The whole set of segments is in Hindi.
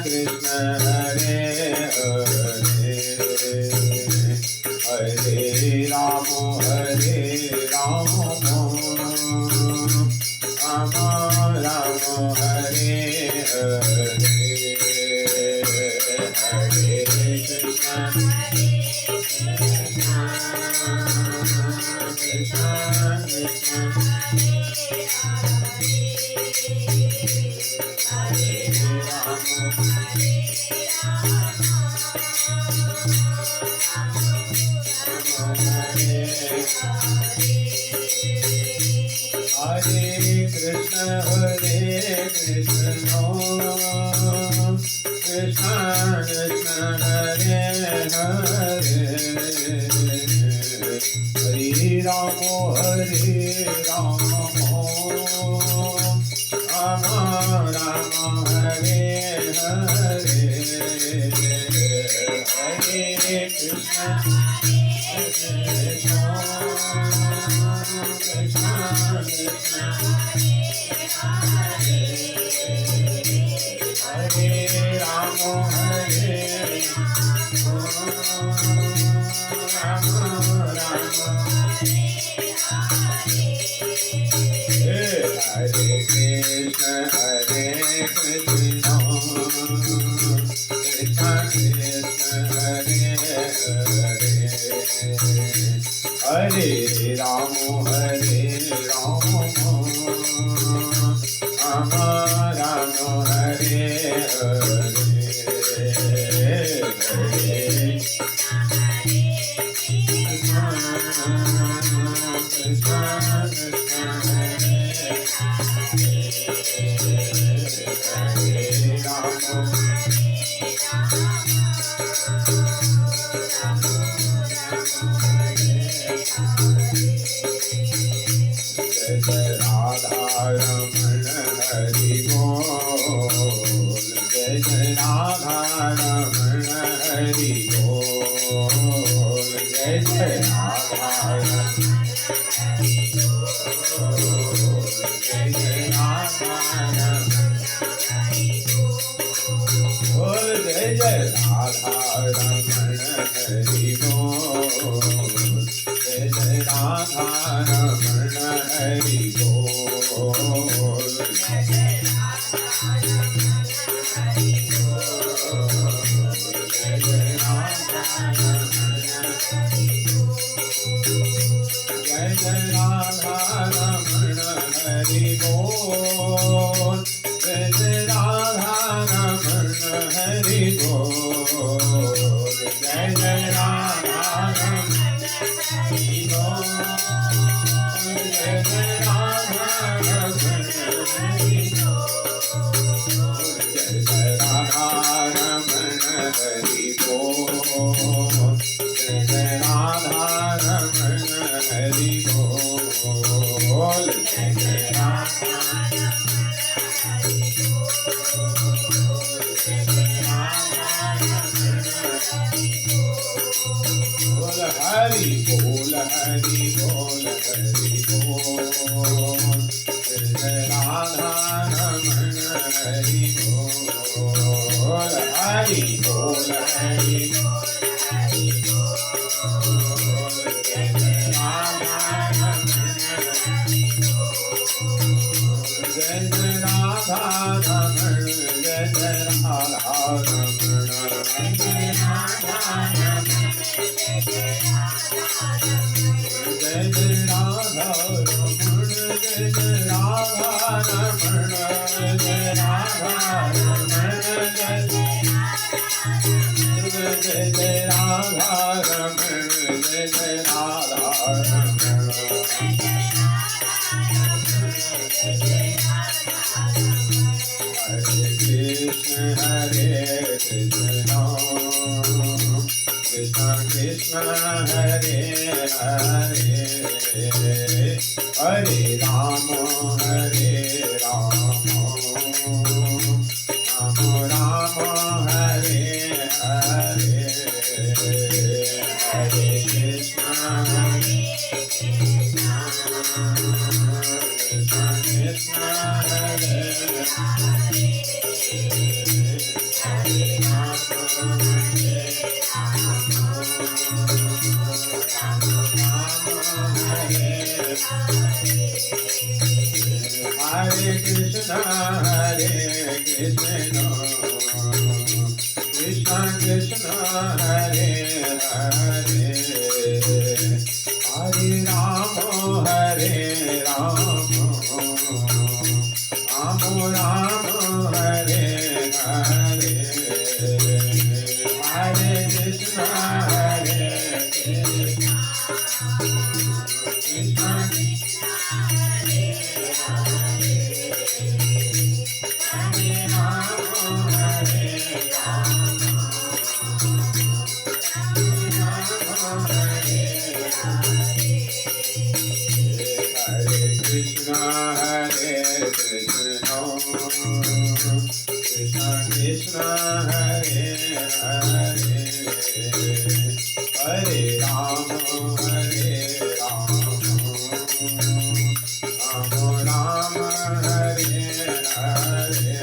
Krishna Hare Hare Hare Ram Ram Ram Hare Hare Hare Krishna Krishna Krishna Hare Krishna Krishna Krishna Hare Hare Hare Rama Rama Rama Hare Hare Hare Krishna Krishna Krishna Hare Rama Rama Rama Hare Krishna Krishna Krishna Hare Hare Hare Rama Rama Rama Hare Hare Radha Hari Bol Jai Jai Radha Ramana Hari Bol Jai Jai Radha Hari Bol Jai Jai Radha Bol Jai Jai Radha Ramana Hari Bol Jai Jai Radha Ramana Hari Bol Jai Jai Radha Ramana Hari Bol Jai Jai Radha Ramana Hari Bol Jai Jai Radha Ramana Hari Bol Jai Jai Radha Ramana Hari Bol Jai Jai Radha Ramana Hari Bol Jai Jai Radha Ramana Hari Bol Jai Jai Radha Hari Bol Hari Bol Hari Bol Jai Jai Radha Ramana Hari Bol Hari Bol Hari Bol Jai Jai Radha Ramana Jai Jai Radha Ramana Jai Jai Radha Ramana Jai Jai Radha Ramana Jai Jai Radha Ramana Jai Jai Radha Ramana Jai Radha Ramana Jai Jai Radha Ramana Jai Jai Radha Ramana Hare Krishna Krishna Krishna Hare Hare Hare Rama Rama Hare Hare Hare Krishna Krishna Hare Hare Krishna, Hare Krishna, Krishna Krishna, Hare Hare, Hare Rama, Hare Rama, Rama Rama, Hare Hare, Hare Krishna, Hare Krishna, Krishna Krishna, Hare Krishna, Krishna Krishna, Hare Hare, Hare Rama, Hare Rama, Rama Rama, Hare Hare,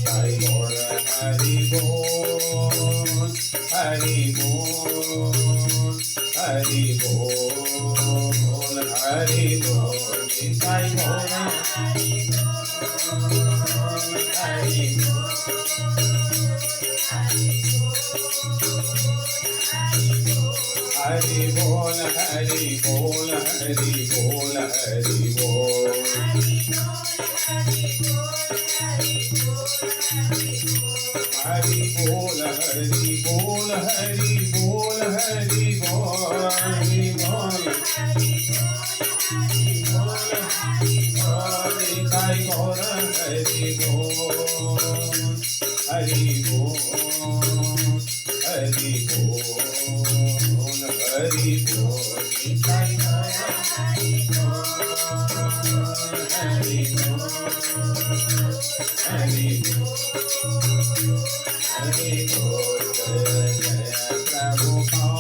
Hari Bol, Hari Bol, Hari Bol, Hari Bol, Hari Bol, Nitai Bol, Hari Hari Bol, Hari Bol, Hari Bol, Hari Bol. Hari Bol, Hari Bol, Hari Bol, Hari Bol, Hari Bol, Nitai Gaur, Hari Bol, Hari Bol, Hari Bol, Hari Bol, Nitai Gaur, Hari Bol, Hari Bol. Hari Bol, Jai Jai Prabhupada,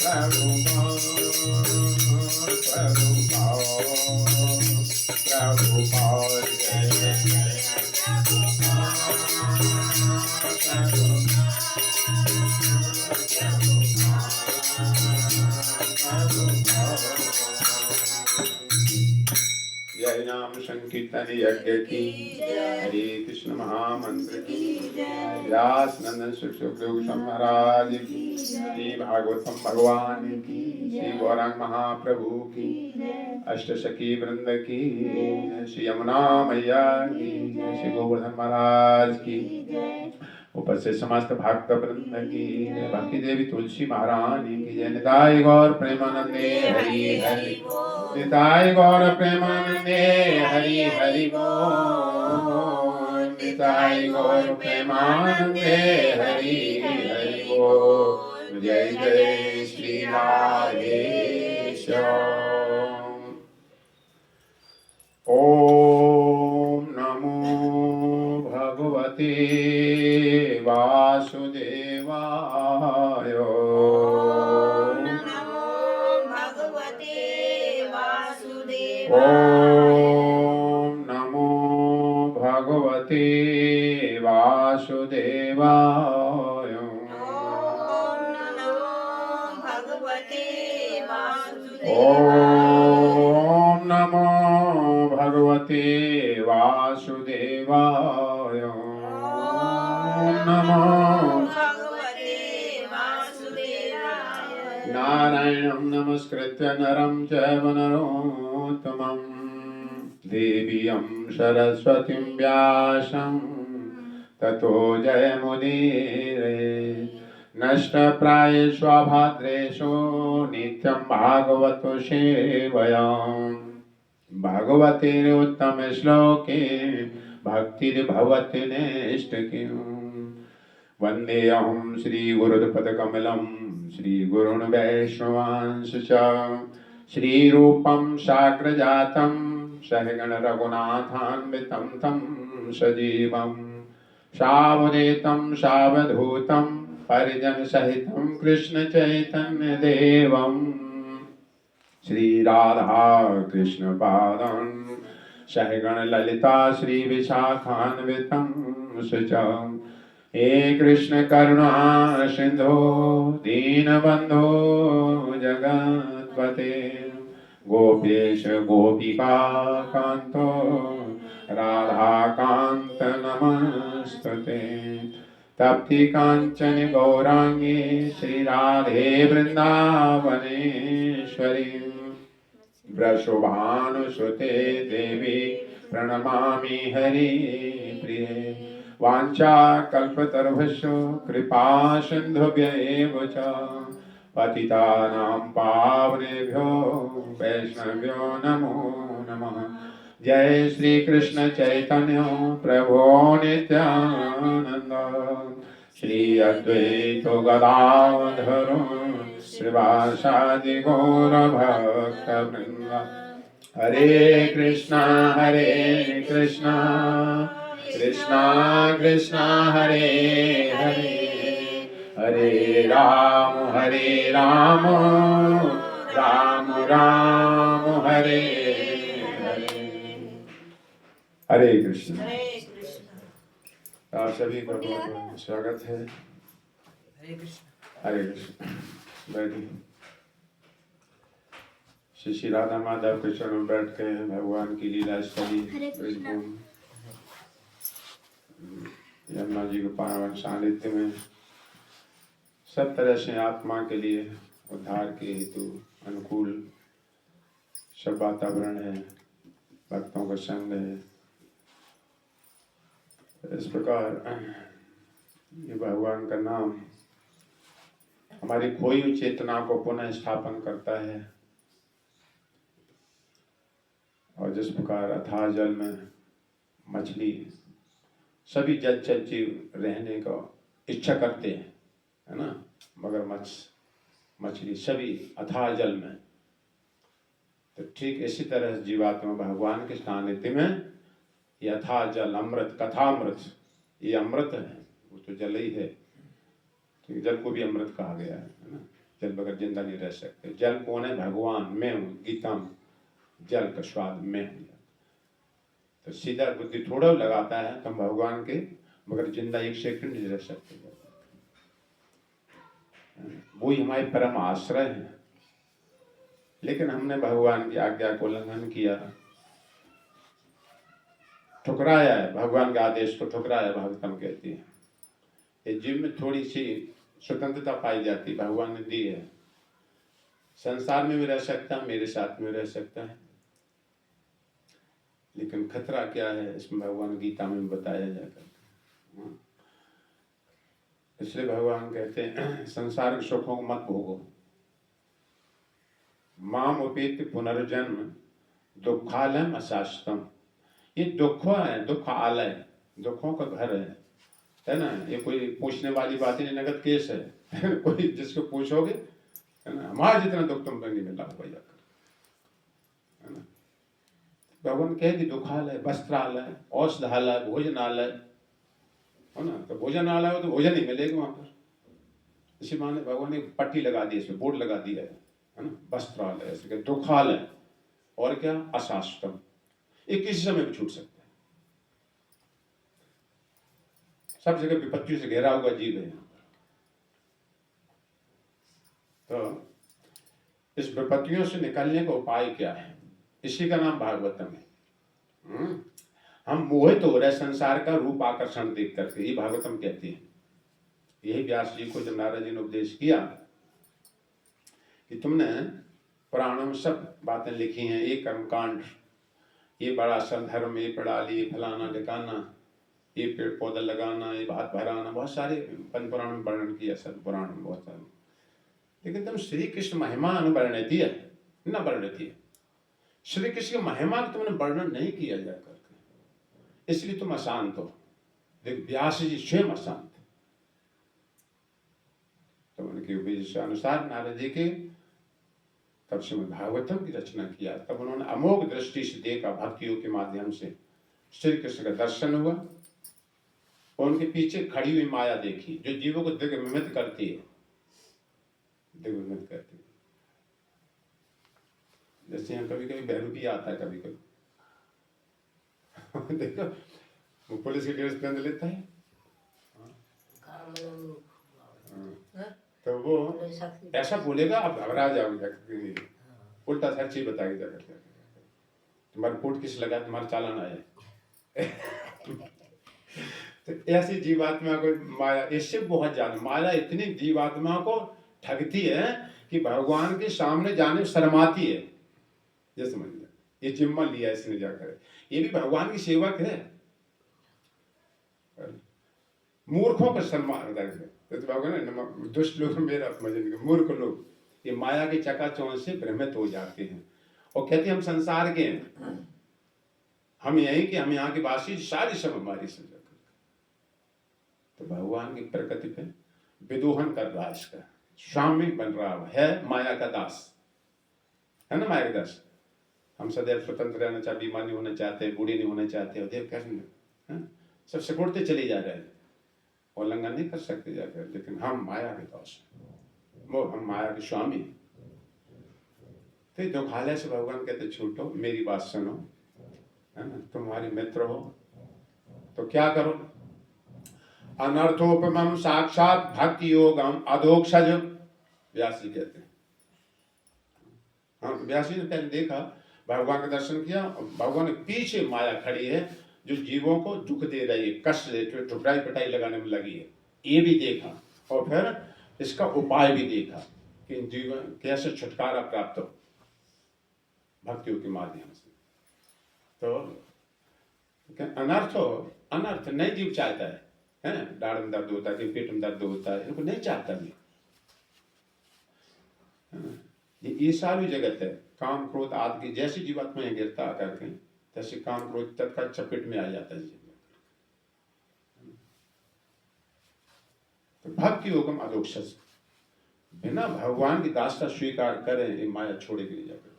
Prabhupada, Prabhupada, Prabhupada, Jai Jai जय नाम संकीर्तन यज्ञ की हरे कृष्ण महामंत्र की व्यास नंदन सुखदेव महाराज की श्री भागवतम भगवान की श्री गौरांग महाप्रभु की अष्ट सखी वृंद की श्री यमुना मैया की श्री गोवर्धन महाराज की उपस्थित समस्त भक्त वृंद की भक्ति देवी तुलसी महारानी की जय निताई गौर प्रेमानंदे हरि हरि निताई गौर प्रेमानंदे हरि हरि बोल निताई गौर प्रेमानंदे हरि हरि बोल जय जय श्री राधेश्याम। ओम नमो भगवते वासुदेवाय। ओम नमो भगवते वासुदेवाय। ओम नमो भगवते वासुदेवाय। ओम नमो नारायणं नमस्कृत्य नरं चैव नरोत्तमं देवीं सरस्वतीं व्यासं ततो जयमुदीरये। नष्टप्रायेषु अभद्रेषु नित्यं भागवतो सेवयाम्। भागवते उत्तम श्लोके भक्तिर्भवति नैष्ठिकीम्। वन्देऽहं श्रीगुरुपदकमलं श्रीगुरून् वैष्णवांश्च श्रीरूपं साग्रजातं सहगण रघुनाथान्वितं तं सजीवं सावधूतं सावधूतं परिजन सहितं कृष्ण चैतन्य देवं श्री राधा कृष्ण पादं सहगण ललिता श्री विशाखान्वितं सुचं हे कृष्ण करुणा सिंधो दीनबंधो जगत्पते गोपेश गोपिका कांतो राधा कांत नमस्तुते तप्ति कांचन गौरांगी श्री राधे वृंदावनेश्वरी वृषभानुसुते देवी प्रणमामि हरि प्रिये वाञ्छाकल्पतरुभ्यश्च कृपा सिन्धुभ्येव च पतितानां पावनेभ्यो वैष्णवेभ्यो नमो नमः जय श्री कृष्ण चैतन्य प्रभो नित्यानंद श्री अद्वैत गदाधर श्रीवासादि गौर भक्त वृंद हरे कृष्णा कृष्णा कृष्णा हरे हरे हरे राम राम राम हरे हरे हरे कृष्ण। आप सभी का बहुत स्वागत है। हरे कृष्ण। हरे कृष्ण। बैठिए। श्री राधा माधव के चरणों में बैठ के भगवान की लीला स्थली यमुना जी के पावन सानिध्य में सब तरह से आत्मा के लिए उद्धार के हेतु अनुकूल सब वातावरण है, भक्तों का संग है। इस प्रकार ये भगवान का नाम हमारी खोई हुई चेतना को पुनः स्थापन करता है और जिस प्रकार अथाह जल में मछली सभी जलचर जीव रहने का इच्छा करते हैं, है ना, मगर मछली सभी अथाह जल में, तो ठीक इसी तरह जीवात्मा भगवान के सानिध्य में ये अथाह जल अमृत कथामृत, ये अमृत है, वो तो जल ही है। तो जल को भी अमृत कहा गया है ना। जल बगैर जिंदा नहीं रह सकते। जल कौन है? भगवान। मैं हूँ, गीता में जल का स्वाद मैं हूँ। तो सीधा बुद्धि थोड़ा लगाता है तो हम भगवान के मगर जिंदा एक सेकंड नहीं रह सकते। वो ही हमारे परम आश्रय है। लेकिन हमने भगवान की आज्ञा को उल्लंघन किया, ठुकराया है, भगवान के आदेश को ठुकराया। भागवतम कहती है ये जीव में थोड़ी सी स्वतंत्रता पाई जाती, भगवान ने दी है। संसार में भी रह सकता है, मेरे साथ में रह सकता है, लेकिन खतरा क्या है इसमें भगवान गीता में बताया जाता है। इसलिए भगवान कहते हैं संसार के सुखों को मत भोगो। माम उपेति पुनर्जन्म दुखालयम अशाश्वतम। ये दुख है, दुख आलय, दुखों का घर है ना। ये कोई पूछने वाली बात नहीं, नगद केस है। कोई जिसको पूछोगे है ना, हमारा जितना दुख तुम पर नहीं मिला हुआ जाकर, है ना। भगवान कहे कि दुखालय, वस्त्रालय, औषधालय, भोजनालय, है ना। तो भोजनालय हो तो भोजन ही मिलेगा वहां पर। इसी माने भगवान ने पट्टी लगा दी, इसमें बोर्ड लगा दिया है ना। वस्त्रालय, ऐसे दुखालय और क्या अशाश्वतम, ये किसी समय भी छूट सकता है। सब जगह विपत्तियों से घेरा हुआ जीव है। तो इस विपत्तियों से निकलने का उपाय क्या है? इसी का नाम भागवतम है। हम मोहित हो रहे संसार का रूप आकर्षण देख करके, ये भागवतम कहती है। यही व्यास जी को जब नारद जी ने उपदेश किया कि तुमने पुराणों में सब बातें लिखी हैं, ये कर्मकांड, ये बड़ा धर्म, ये पढ़ाली, ये फलाना ठिकाना, ये पेड़ पौधा लगाना, ये भात भराना, बहुत सारे पंच पुराण में वर्णन किया, सब पुराण में बहुत सारे। लेकिन तुम श्री कृष्ण महिमा अनुवर्णित है न वर्णित है। श्री कृष्ण की महिमा का तुमने वर्णन नहीं किया जा करके, इसलिए तुम अशांत हो। देख व्यास जी स्वयं अशांत। तो उनके उपदेश अनुसार नारद जी के तब श्रीमद् भागवतम की रचना किया। तब उन्होंने अमोघ दृष्टि से देखा, भक्तियों के माध्यम से श्री कृष्ण का दर्शन हुआ और उनके पीछे खड़ी हुई माया देखी जो जीवों को दिग्भ्रमित करती है, दिग्भ्रमित करती है। जैसे यहाँ कभी कभी बहरूपी आता है, कभी कभी देखो वो पुलिस की ड्रेस पहन लेता है, तो वो ऐसा बोलेगा आप घबरा जाओगे, उल्टा हर चीज बताएगी जाकर तुम्हारा कोट किस लगा, तुम्हारा चालान आया। तो ऐसी जीवात्मा को माया, इससे बहुत ज्यादा माया इतनी जीवात्मा को ठगती है कि भगवान के सामने जाने शर्माती है। ये समझ लो, ये जिम्मा लिया इसने जाकर, ये भी भगवान की सेवक है। मूर्खों का सम्मान तो भगवान दुष्ट लोग मेरा मजन, मूर्ख लोग ये माया के चकाचौंध से भ्रमित हो जाते हैं और कहते हैं हम संसार के हैं, हम यही कि हम यहाँ के वासी, सारी सब हमारी सजा। तो भगवान की प्रकृति पे विदोहन कर रहा है, इसका स्वामी बन रहा है, माया का दास है ना, माया का दास। हम सदैव स्वतंत्र रहना चाहते, बीमार नहीं होना चाहते, बूढ़े नहीं होना चाहते, और देव कर सब सिकुड़ते चले जा रहे हैं, उल्लंघन नहीं कर सकते जाकर, लेकिन हम माया के दास, वो हम माया के स्वामी। तो दुखालय से भगवान कहते छूटो, मेरी बात सुनो, है ना, तुम्हारे मित्र हो तो क्या करो, अनर्थोपमम साक्षात भक्ति योगम अधोक्षज, व्यास जी कहते हैं। हाँ, व्यास जी ने पहले देखा, भगवान का दर्शन किया, भगवान के पीछे माया खड़ी है जो जीवों को दुख दे रही है, कष्ट दे, ठुकराई पिटाई लगाने में लगी है, ये भी देखा और फिर इसका उपाय भी देखा कि जीवन कैसे छुटकारा प्राप्त हो भक्तियों के माध्यम से। तो अनर्थ हो, अनर्थ नहीं जीव चाहता है, दाढ़ में दर्द होता है, पेट में दर्द होता है, इनको नहीं चाहता भी। ये सारी जगत है, काम क्रोध आदि की जैसी जीवात्मा में गिरता आकर के, तैसे काम क्रोध तत्काल चपेट में आ जाता है। तो भक्ति योगम अधोक्षज, बिना भगवान की दासता स्वीकार करें, ये माया छोड़े के लिए जाकर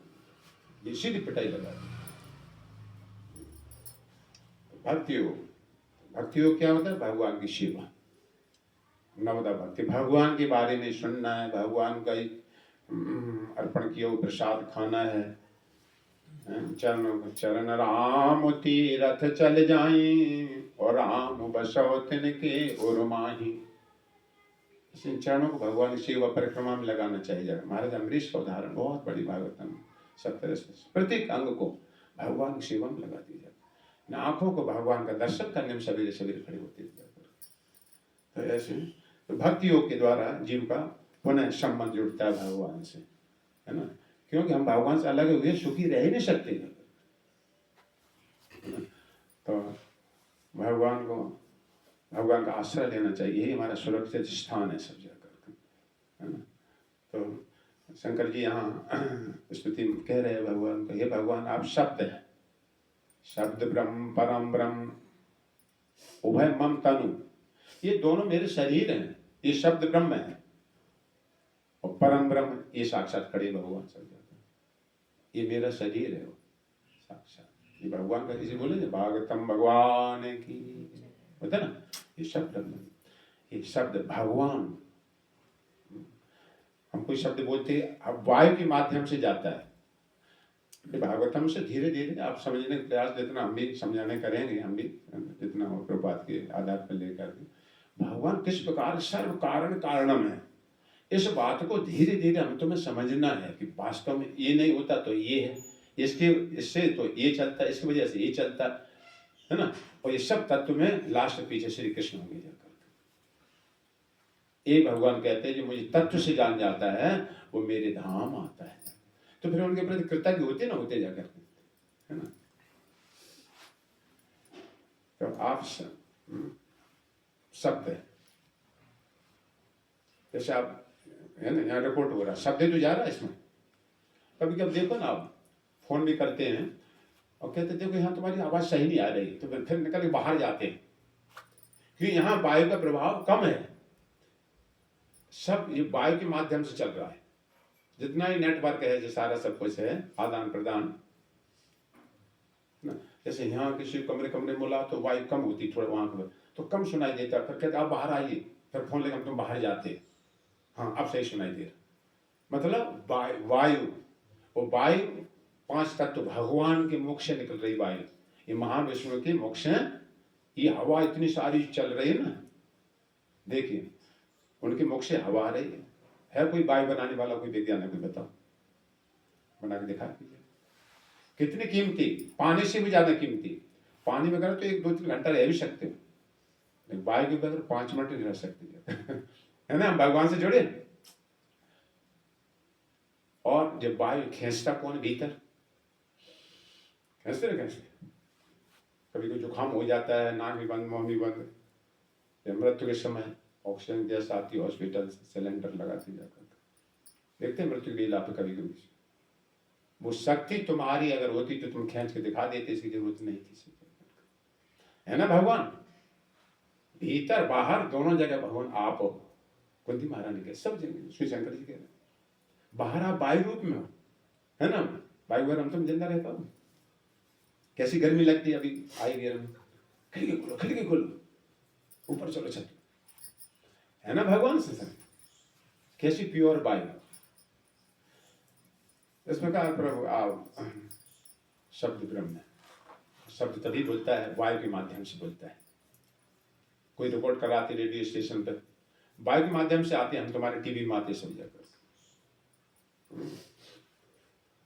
ये सीधी पिटाई लगा दी। भक्ति योग, भक्ति योग क्या होता है, भगवान की सेवा, नवदा भक्ति, भगवान के बारे में सुनना है, भगवान का अर्पण किया हुआ प्रसाद खाना है, चरण राम तीरथ चल जाई और राम बसो तिनके और माही। इन चरणों को भगवान की सेवा परिक्रमा में लगाना चाहिए। महाराज अमरीश का उदाहरण बहुत बड़ी, भागवतम 70 प्रत्येक अंग को भगवान की सेवा में लगा दी जाए, आंखों को भगवान का दर्शन करने में सवेरे सवेरे खड़े होते जाकर। तो ऐसे तो भक्ति योग के द्वारा जीव का पुनः संबंध जुड़ता है भगवान से, है ना, क्योंकि हम भगवान से अलग हुए सुखी रह ही नहीं सकते। तो भगवान का आश्रय लेना चाहिए, यही हमारा सुरक्षित स्थान है सब जगह, है ना। तो शंकर जी यहाँ स्तुति कह रहे हैं भगवान को, हे भगवान आप शब्द है, शब्द ब्रह्म परम ब्रह्म उभय मम तनु, ये दोनों मेरे शरीर हैं, ये शब्द ब्रह्म है और परम ब्रह्म ये साक्षात खड़े भगवान सब जगह, ये मेरा शरीर है वो साक्षात, ये भगवान का, इसे बोले भागवतम भगवान की, होता ना, ये शब्द ब्रह्म, ये शब्द भगवान। हम कोई शब्द बोलते अब वायु के माध्यम से जाता है, भागवतम से धीरे धीरे आप समझने का प्रयास, जितना हम भी समझाने करेंगे, हम भी जितना हो प्रपात के आधार पर लेकर भगवान किस प्रकार सर्व कारण कारणम है, इस बात को धीरे धीरे हम तुम्हें समझना है कि वास्तव में ये नहीं होता तो ये है, इससे तो ये चलता है, इसकी वजह से ये चलता है ना, और ये सब तत्व में लास्ट पीछे श्री कृष्ण होंगे जाकर। ये भगवान कहते हैं जो मुझे तत्व से जान जाता है वो मेरे धाम आता है, तो फिर उनके प्रति कृतज्ञ होते ना होते जाकर, है ना। तो आप शब्द है, जैसे आप, है ना, यहाँ रिपोर्ट हो रहा, शब्द तो जा रहा है इसमें, कभी कभी देखो ना आप फोन भी करते हैं और कहते देखो यहाँ तुम्हारी आवाज सही नहीं आ रही, तो फिर निकल के बाहर जाते हैं क्योंकि यहाँ वायु का प्रभाव कम है, सब ये वायु के माध्यम से चल रहा है, जितना ही नेटवर्क है जो सारा सब कुछ है आदान प्रदान ना। जैसे यहाँ किसी कमरे कमरे में बोला तो वायु कम होती थोड़ा वहां पर तो कम सुनाई देता, फिर कहते आप बाहर आइए, फिर फोन लेकर हम तुम बाहर जाते, हाँ अब सही सुनाई दे रहा। मतलब वायु, वो वायु 5 तत्व भगवान के मुख से निकल रही वायु, ये महाविष्णु के मुख से ये हवा इतनी सारी चल रही है ना, देखिए उनके मुख से हवा आ रही है कोई वायु बनाने वाला कोई वैज्ञानिक कोई बताओ, बना के दिखा दीजिए। कितनी कीमती, पानी से भी ज्यादा कीमती। पानी वगैरह तो 1-2-3 घंटा रह भी सकते हो, लेकिन वायु के बगैर 5 मिनट नहीं रह सकते है ना, भगवान से जुड़े। और जब वायु खींचता कौन, भीतर खींचते ना खींचते, कभी कोई जुकाम हो जाता है, नाक भी बंद मुंह भी बंद, मृत्यु के समय ऑक्सीजन गैस आती है, हॉस्पिटल सिलेंडर लगाते जाकर देखते हैं मृत्यु के इलाज कभी कभी। वो शक्ति तुम्हारी अगर होती तो तुम खींच के दिखा देते, इसकी जरूरत नहीं थी, है ना। भगवान भीतर बाहर दोनों जगह भगवान आप हो। कुंती महारानी के सब जगह श्री शंकर जी कह रहे बाहर आप वायु रूप में हो, है ना। वायु अगर हम तुम जिंदा रहता हो, कैसी गर्मी लगती है, अभी आई गर्मी, खिड़की खोलो ऊपर चलो छत, है ना। भगवान से सर कैसी प्योर वायु। इस प्रकार प्रभु शब्द ब्रह्म है, शब्द तभी बोलता है वायु के माध्यम से बोलता है। कोई रिकॉर्ड कराते रेडियो स्टेशन पर, वायु के माध्यम से आते हैं, हम तुम्हारे टीवी में आते समझा कर।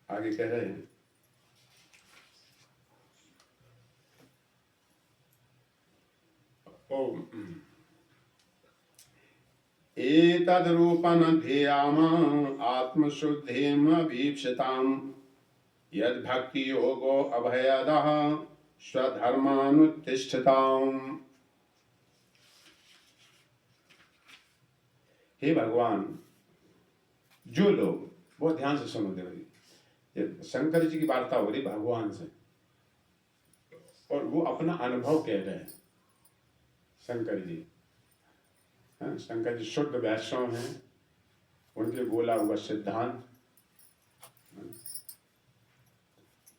आगे कह रहे हैं एतद् रूपं ध्येयाम आत्मशुद्धिम वीक्षताम यद् भक्ति योगो अभयदः स्वधर्मानुतिष्ठताम। हे भगवान, जो लोग, बहुत ध्यान से सुनो देवरी, शंकर जी की वार्ता हो रही भगवान से, और वो अपना अनुभव कह रहे हैं। शंकर जी, शंकर जी शुद्ध वैष्णव हैं, उनके बोला हुआ सिद्धांत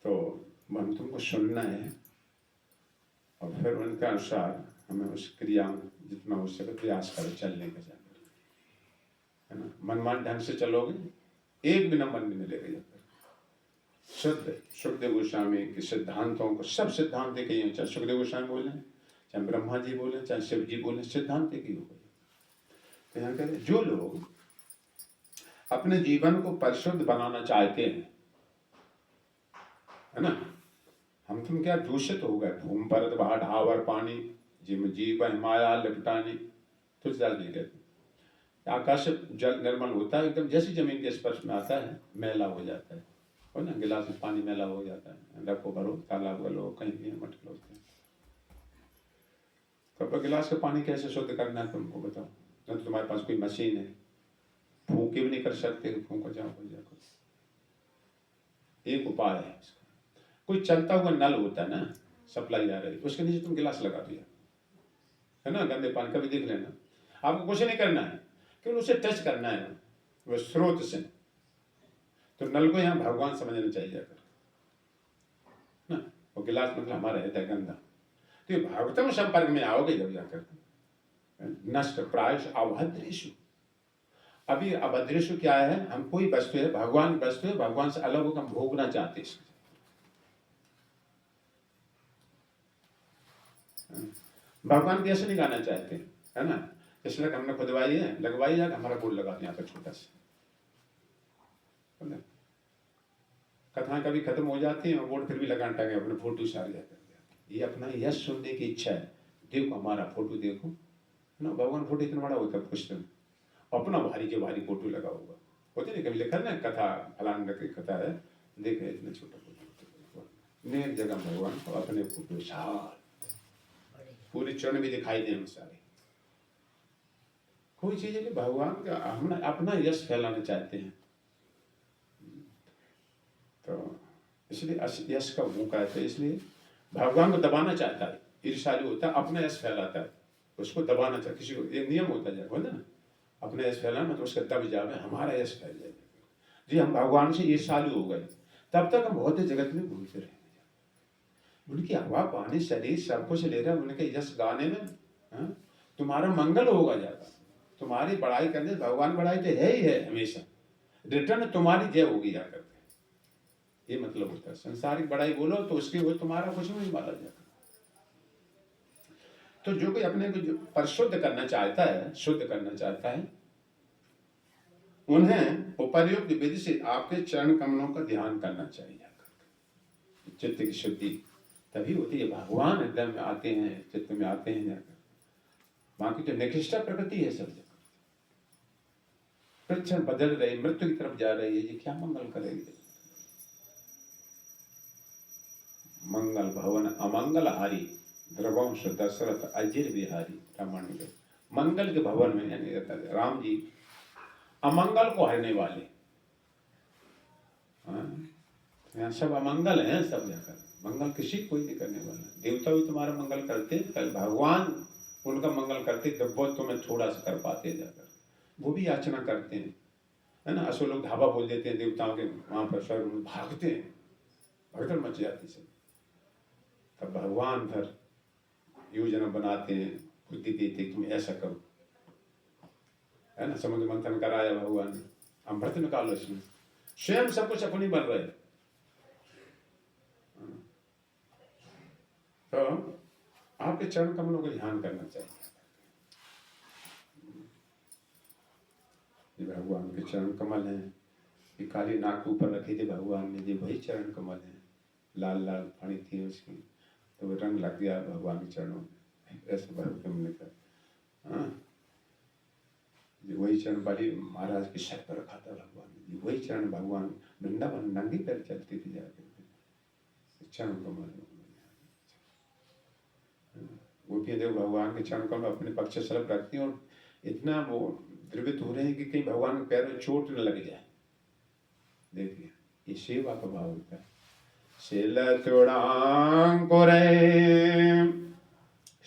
तो हम तुमको सुनना है, और फिर उनके अनुसार हमें उस क्रिया में जितना हो सके प्रयास करो चलने का, है ना। मनमान ढंग से चलोगे एक भी नंबर नहीं मिलेगा। शुद्ध गोस्वामी के सिद्धांतों को, सब सिद्धांत एक ही हैं, चाहे सुखदेव गोस्वामी बोले, चाहे ब्रह्मा जी बोले, चाहे शिव जी बोले, सिद्धांत एक ही हो गए। तो यहाँ कहते जो लोग अपने जीवन को परिशुद्ध बनाना चाहते हैं, है ना। हम तुम क्या दूषित हो गए, भूमि परत बहा ढावर पानी, जिम जीवन माया लिपटानी, तुलसीदास जी कहते आकाश से जल निर्मल होता है एकदम, जैसी जमीन के स्पर्श में आता है मैला हो जाता है ना। गिलास में पानी मैला हो जाता है, रखो भरो, तालाब गलो, कहीं भी मट लो। तो गिलास का पानी कैसे शुद्ध करना है तुमको बताओ, न तो तुम्हारे पास कोई मशीन है, फूके भी नहीं कर सकते, फूको जाओ हो जाओ। एक उपाय है इसका, कोई चलता हुआ नल होता है ना, सप्लाई आ रही, उसके नीचे तुम गिलास लगा दिया, है ना। गंदे पानी कभी देख लेना, आपको कुछ नहीं करना है, क्यों उसे टच करना है वो स्रोत से। तो नल को यहाँ भगवान समझना चाहिए अगर ना, वो गिलास मतलब हमारा है गंदा, तो ये भगवतम संपर्क में आओगे जब जाकर, नष्ट प्रायश अभद्रेशु। अभी अभद्रेशु क्या है, हम कोई वस्तु है, भगवान वस्तु है, भगवान से अलग होकर हम भोगना चाहते हैं। भगवान भी ऐसे नहीं गाना चाहते, है ना। इसलिए हमने खुदवाई है, लगवाई है, हमारा बोर्ड लगा दिया यहाँ पर छोटा सा। कथाएं कभी खत्म हो जाती हैं, बोर्ड फिर भी लगाना टांगे, अपने फोटो सारे जाते हैं। ये अपना यश सुनने की इच्छा है, देखो हमारा फोटो देखो, है ना। भगवान फोटो इतना बड़ा होता है, कुछ अपना भारी के भारी फोटो लगा होगा, होते नहीं कभी लिखा ना कथा, फलान की कथा है, देखे इतना छोटा फोटो, नेक जगह भगवान को अपने फोटो सार पूरी चरण भी दिखाई दे सारे। कोई चीज है कि भगवान का हम अपना यश फैलाना चाहते हैं, तो इसलिए यश का वो कहते हैं, इसलिए भगवान को दबाना चाहता है, ईर्ष्यालु होता है, अपना यश फैलाता है, उसको दबाना चाहता है। किसी को एक नियम होता है ना, अपना यश फैलाना मतलब उसका दब जावे, हमारा यश फैल जाएगा। जी हम भगवान से ईर्ष्यालु हो गए, तब तक हम भौतिक जगत में घूमते रहेंगे। उनकी हवा पानी शरीर सब कुछ ले रहे हैं, उनके यश गाने में हाँ? तुम्हारा मंगल होगा ज्यादा, तुम्हारी बड़ाई करने से भगवान बड़ाई तो है ही है, हमेशा रिटर्न तुम्हारी जय होगी जाकर के। ये मतलब होता है संसारिक बड़ाई बोलो तो उसके वो तुम्हारा कुछ नहीं माना जाता। तो जो कोई अपने को जो परिशुद्ध करना चाहता है, शुद्ध करना चाहता है, उन्हें उपर्युक्त विधि से आपके चरण कमलों का ध्यान करना चाहिए। चित्त की शुद्धि तभी होती है, भगवान हृदय में आते हैं, चित्त में आते हैं जाकर। बाकी तो निकृष्टा प्रकृति है सब जगह, प्रक्षण बदल रही, मृत्यु की तरफ जा रही है, ये क्या मंगल करेगी। मंगल भवन अमंगल हारी, द्रवंश दशरथ अजिर बिहारी। रामायण में मंगल के भवन में यानी राम जी अमंगल को हरने वाले। यहाँ सब अमंगल हैं, सब जाकर मंगल किसी कोई नहीं करने वाला। देवता भी तुम्हारा मंगल करते, कल भगवान उनका मंगल करते, तब वो तुम्हें थोड़ा सा कर पाते जाकर, वो भी याचना करते हैं, है ना। असो लोग धावा बोल देते हैं देवताओं के वहां पर, स्वर्ग में भागते हैं, भगदड़ मच जाती सब। तब भगवान फिर योजना बनाते हैं, बुद्धि देते तुम ऐसा करो, है ना। समुद्र मंथन कराया भगवान ने, अमृत निकालो इसमें, स्वयं सब कुछ अपनी बन रहे। तो आपके चरण कमलों का ध्यान करना चाहिए। ये भगवान के चरण कमल हैं, ये काली नाक के ऊपर रखे थे भगवान ने, ये वही चरण कमल हैं। लाल लाल फणी थी उसकी, तो वो रंग लग गया भगवान के चरणों में, ऐसे भगवान ने कहा। हाँ, ये वही चरण बलि महाराज के सर पर रखा था भगवान ने, ये वही चरण भगवान वृंदावन नंगी पैर चलती थी जाकर, चरण कमल। गोपियां देव भगवान के चरण कमल अपने पक्ष सरप रखती हैं, और इतना वो द्रवित हो रहे हैं कि कहीं भगवान के पैर में चोट न लग जाए। देखिए ये सेवा का भाव होता है। शिलतुड़ांकुरे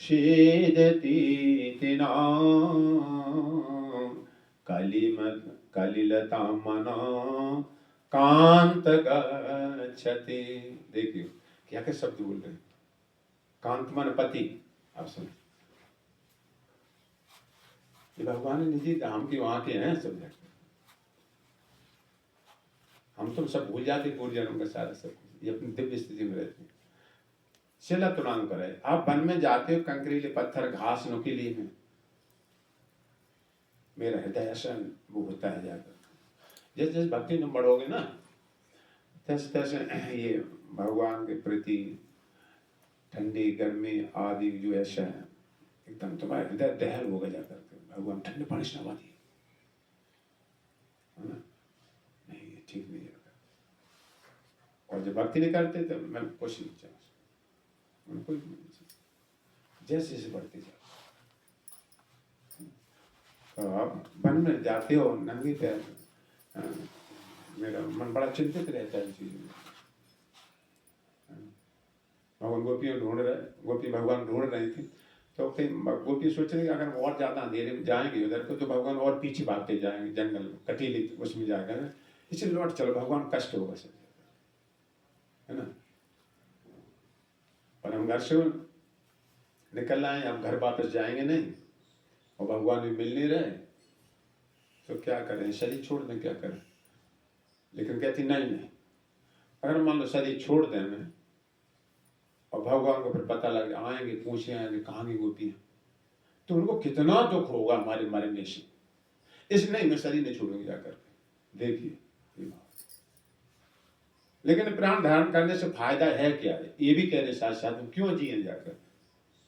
शीदतीतिना कलिलतामना कांत गच्छति। देखिए क्या क्या शब्द बोल रहे हैं। कांत मन पति, आप सुन, ये भगवान निजी धाम के वहां के हैं सब जगह। हम तो सब भूल जाते पूर्व जन्म का सारा सब, ये अपनी दिव्य स्थिति में रहते हैं। शिला तुड़ांक करे, आप वन में जाते हो, कंकरीले पत्थर घास नुकीली में, मेरा हृदय ऐसा वो होता है जाकर। जैसे जैसे भक्ति में बढ़ोगे ना, तैसे तैसे ये भगवान के प्रति ठंडी गर्मी आदि जो ऐसा है, एकदम तुम्हारा हृदय दहल होगा जाकर। भगवान ठंडे पानी से नवा दिए, है ना, नहीं ये ठीक नहीं होगा। और जब भक्ति नहीं करते तो मैं कुछ नहीं चाहता, मैं कोई नहीं, जैसे जैसे बढ़ते जाओ। तो आप वन में जाते हो नंगे पैर, मेरा मन बड़ा चिंतित रहता है इन चीजों में। भगवान गोपियों ढूंढ रहे, गोपी भगवान ढूंढ रही थी, तो कहीं गोपी सोच रही अगर हम और ज्यादा अंधेरे में जाएंगे उधर को तो भगवान और पीछे भागते जाएंगे, जंगल में कटीली उसमें जाएगा, इसलिए लौट चलो, भगवान कष्ट होगा सब, है ना। और हम घर से निकल आए, अब घर वापस जाएंगे नहीं, और भगवान भी मिल नहीं रहे, तो क्या करें, शरीर छोड़ दें, क्या करें। लेकिन कहती नहीं नहीं, अगर मान लो शरीर छोड़ दें मैं, और भगवान को फिर पता लग आएंगे, पूछे आएंगे कहाँ की गोपी है, तो उनको कितना दुख होगा हमारे मरने से। इस नहीं मैं शरीर नहीं छोड़ूंगी जाकर। देखिए लेकिन प्राण धारण करने से फायदा है क्या है, ये भी कह रहे साथ साथ क्यों जिए जाकर।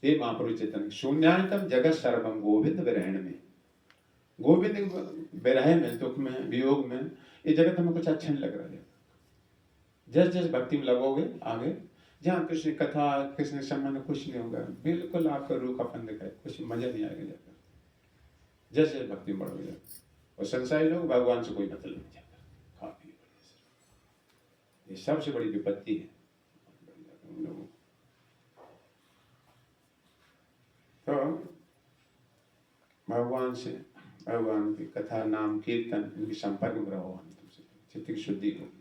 ये महापुरुष चेतन शून्यातम जगत सर्वम गोविंद विरहण में, गोविंद विरह में, दुख में, वियोग में, ये जगत हमें कुछ अच्छा नहीं लग रहा है। जैसे जैसे भक्ति में लगोगे आगे, जहाँ कृष्ण कथा कृष्ण सम्मान कुछ नहीं होगा, बिल्कुल आपका रूख अपन दिखाए, कुछ मजा नहीं आएगा जाकर। जैसे भक्ति में बढ़ोगे, और संसारी लोग भगवान से कोई मतलब नहीं जाता, खा पी, ये सबसे बड़ी विपत्ति है उन लोगों। तो भगवान से, भगवान की कथा नाम कीर्तन इनके संपर्क में रहो, चित्त की शुद्धि होगी।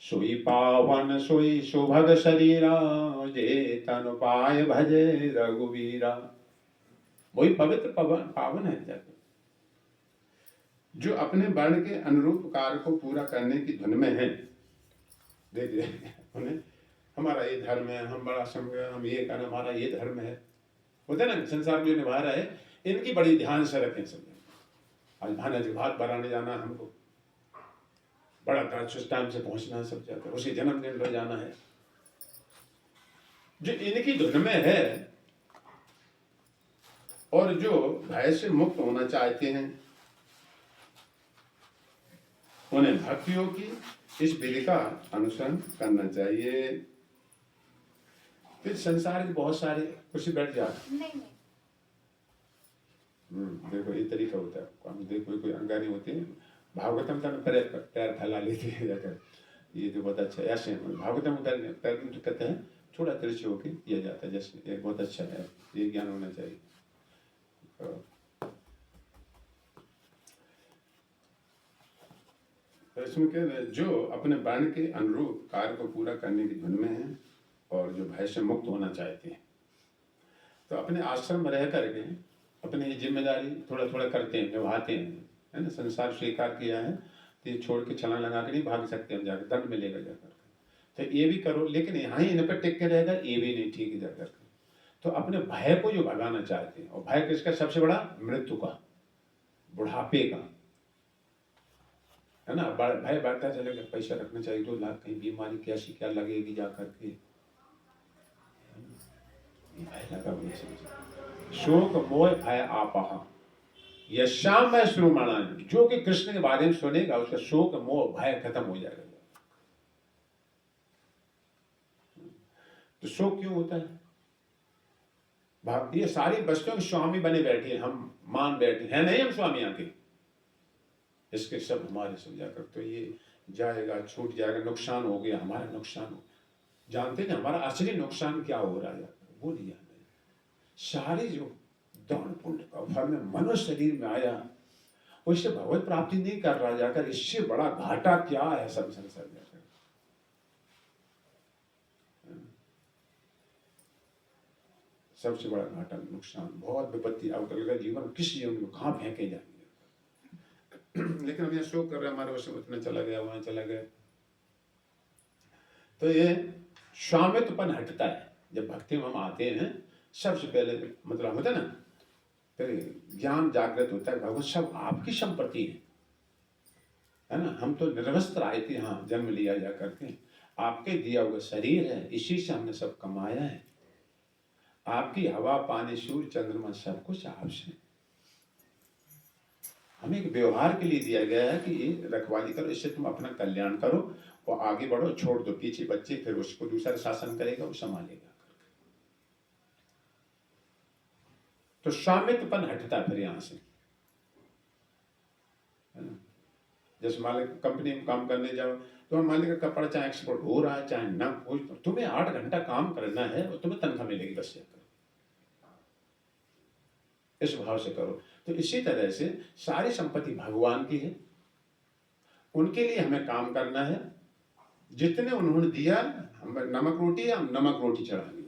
सोई पावन सोई सुभग शरीरा, जे तन पाय भजे रघुवीरा। वही पवित्र पावन है जाकर, जो अपने वर्ण के अनुरूप कार्य को पूरा करने की धुन में है। दे दे उन्हें हमारा ये धर्म है, हम बड़ा संघ है, हम ये करना, हमारा ये धर्म है, होता है ना। संसार में जो निभा रहा है इनकी बड़ी ध्यान से रखें सब। आज भाना भात बनाने जाना है हमको, बड़ा टाइम से पहुंचना है सब जाकर, उसी जन्मदिन पर जाना है। जो इनकी धुन में है और जो भय से मुक्त होना चाहते हैं, उन्हें भक्तियों की इस विधि का अनुसरण करना चाहिए। फिर संसार के बहुत सारे कुछ बैठ जाते नहीं। देखो ये तरीका होता है, हम देखो कोई अंगानी होते हैं, भागवतम का पैर फैला लेते हैं जाकर, ये जो बहुत अच्छा है। ऐसे भागवतम पैर तो कहते हैं थोड़ा तिरछे होके किया जाता है, जैसे ये बहुत अच्छा है, ये ज्ञान होना चाहिए। इसमें कह रहे जो अपने वर्ण के अनुरूप कार्य को पूरा करने की धुन में है और जो भय से मुक्त होना चाहते हैं, तो अपने आश्रम में रह करके अपनी जिम्मेदारी थोड़ा थोड़ा करते हैं, निभाते हैं, है ना। संसार स्वीकार किया है तो ये छोड़ के छलांग लगा के नहीं भाग सकते हम, जाकर दंड मिलेगा जाकर। तो ये भी करो, लेकिन यहाँ ही इन पर टिक के रहेगा, ये भी नहीं ठीक है जाकर। तो अपने भय को जो भगाना चाहते हैं, और भय किसका सबसे बड़ा? मृत्यु का, बुढ़ापे का, है ना। भय बढ़ता चलेगा, पैसा रखना चाहिए 2 लाख, कहीं बीमारी कैसी क्या लगेगी जाकर के, भय लगा। शोक मोह भय आपहा यशाम में श्रुमाणा, जो कि कृष्ण के बारे में सुनेगा उसका शोक मोह भय खत्म हो जाएगा। तो शोक क्यों होता है? ये सारी वस्तुओं के स्वामी बने बैठे हैं, हम मान बैठे हैं नहीं, हम स्वामी आके इसके सब हमारे सब जाकर। तो ये जाएगा, छूट जाएगा, नुकसान हो गया, हमारा नुकसान हो। जानते हैं हमारा असली नुकसान क्या हो रहा है? वो नहीं जानते। सारी जो दान पुण्य का फल में मनुष्य शरीर में आया, उससे भगवत प्राप्ति नहीं कर रहा जाकर, इससे बड़ा घाटा क्या है सब संसार जाकर। सबसे बड़ा घाटा, नुकसान, बहुत विपत्ति। अब कल जीवन किस जीवन में कहाँ फेंके जाएंगे। लेकिन हम ये शोक कर रहे हैं, हमारे वश उतना चला गया, वहां चला गया। तो ये स्वामित्वपन हटता है जब भक्ति में हम आते हैं। सबसे पहले मतलब होता है ना, फिर ज्ञान जागृत होता है, भगवान सब आपकी संपत्ति है ना। हम तो निर्वस्त्र आए थे, हाँ जन्म लिया जा करके, आपके दिया हुआ शरीर है, इसी से हमने सब कमाया है। आपकी हवा पानी सूर्य चंद्रमा सब कुछ आपसे, हमें एक व्यवहार के लिए दिया गया है कि ये रखवाली करो, इससे तुम अपना कल्याण करो और आगे बढ़ो, छोड़ दो पीछे बच्चे, फिर उसको दूसरा शासन करेगा, वो संभालेगा। तो स्वामित्वपन हटता है फिर यहां से, है ना। जैसे मालिक कंपनी में काम करने जाओ तो मालिक का कपड़ा चाहे एक्सपोर्ट हो रहा है चाहे ना हो, तुम्हें 8 घंटा काम करना है और तुम्हें तनख्वाह मिलेगी, बस ये करो, इस भाव से करो। तो इसी तरह से सारी संपत्ति भगवान की है, उनके लिए हमें काम करना है। जितने उन्होंने दिया, हम नमक रोटी, हम नमक रोटी चढ़ा दिया।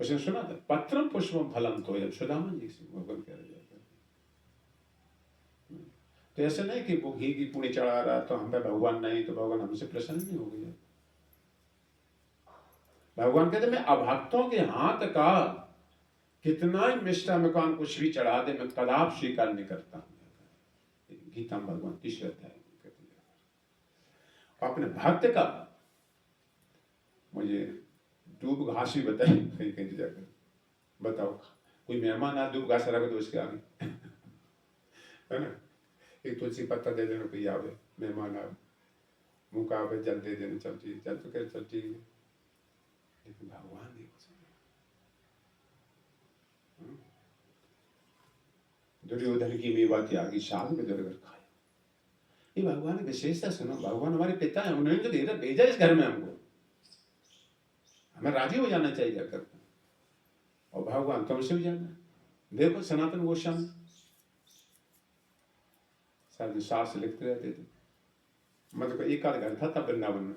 उसने सुना था पत्रम पुष्पम फलम तोयम, सुदामा जी से भगवान कह रहे हैं। तो ऐसा नहीं कि वो घी की पूरी चढ़ा रहा तो हम पे भगवान नहीं, तो भगवान हमसे प्रसन्न नहीं हो गया। भगवान कहते मैं अभक्तों के हाथ का कितना ही मिष्टा मकान कुछ भी चढ़ा दे, मैं कदाप स्वीकार नहीं करता हूं। गीता में भगवान तीसरा अध्याय अपने भक्त का मुझे दूब घास भी बताई, कहीं कहीं जाकर बताओ, कोई मेहमान आ दूब घास रखो तो उसके आगे है ना, एक तुलसी पत्ता दे देना, कोई आवे मेहमान आवे, मुँह का आवे जल दे देना, चल ठीक, चल तो कर चल ठीक है। लेकिन भगवान नहीं हो सकता। दुर्योधन की मेवा त्यागी, साल में दुर्गर खाया। ये भगवान की विशेषता सुनो, भगवान हमारे पिता है, उन्होंने तो धीरे भेजा इस घर में हमको, हमें राजी हो जाना चाहिए जाकर। और भगवान तुमसे भी जाना। देखो सनातन गोस्वामी, सारे दिन सास लिखते रहते थे। मतलब एक आध घर था तब वृंदावन में,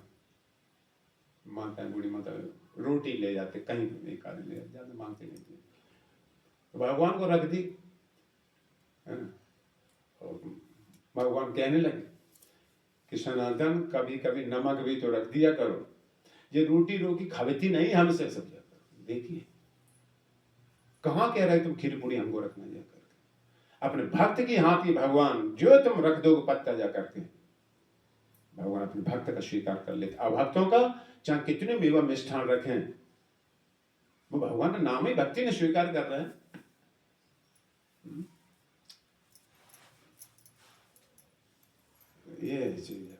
माता बूढ़ी माता रोटी ले जाते कहीं, एक आध ले जाते, ज्यादा मांगते नहीं थे। तो भगवान को रख दी, है ना। और भगवान कहने लगे कि सनातन कभी कभी नमक भी तो रख दिया करो, ये रोटी रोटी खाती नहीं हमसे सब जाकर। देखिए कहाँ कह रहे तुम खीर पूरी हमको रखना जाकर, अपने भक्त की हाथ की भगवान जो तुम रख दो पत्ता जा करके, भगवान अपने भक्त का स्वीकार कर लेते। अभक्तों का चाहे कितने मेवा मिष्ठान रखें, वो भगवान का नाम ही भक्ति ने स्वीकार कर रहे हैं। ये चीज है।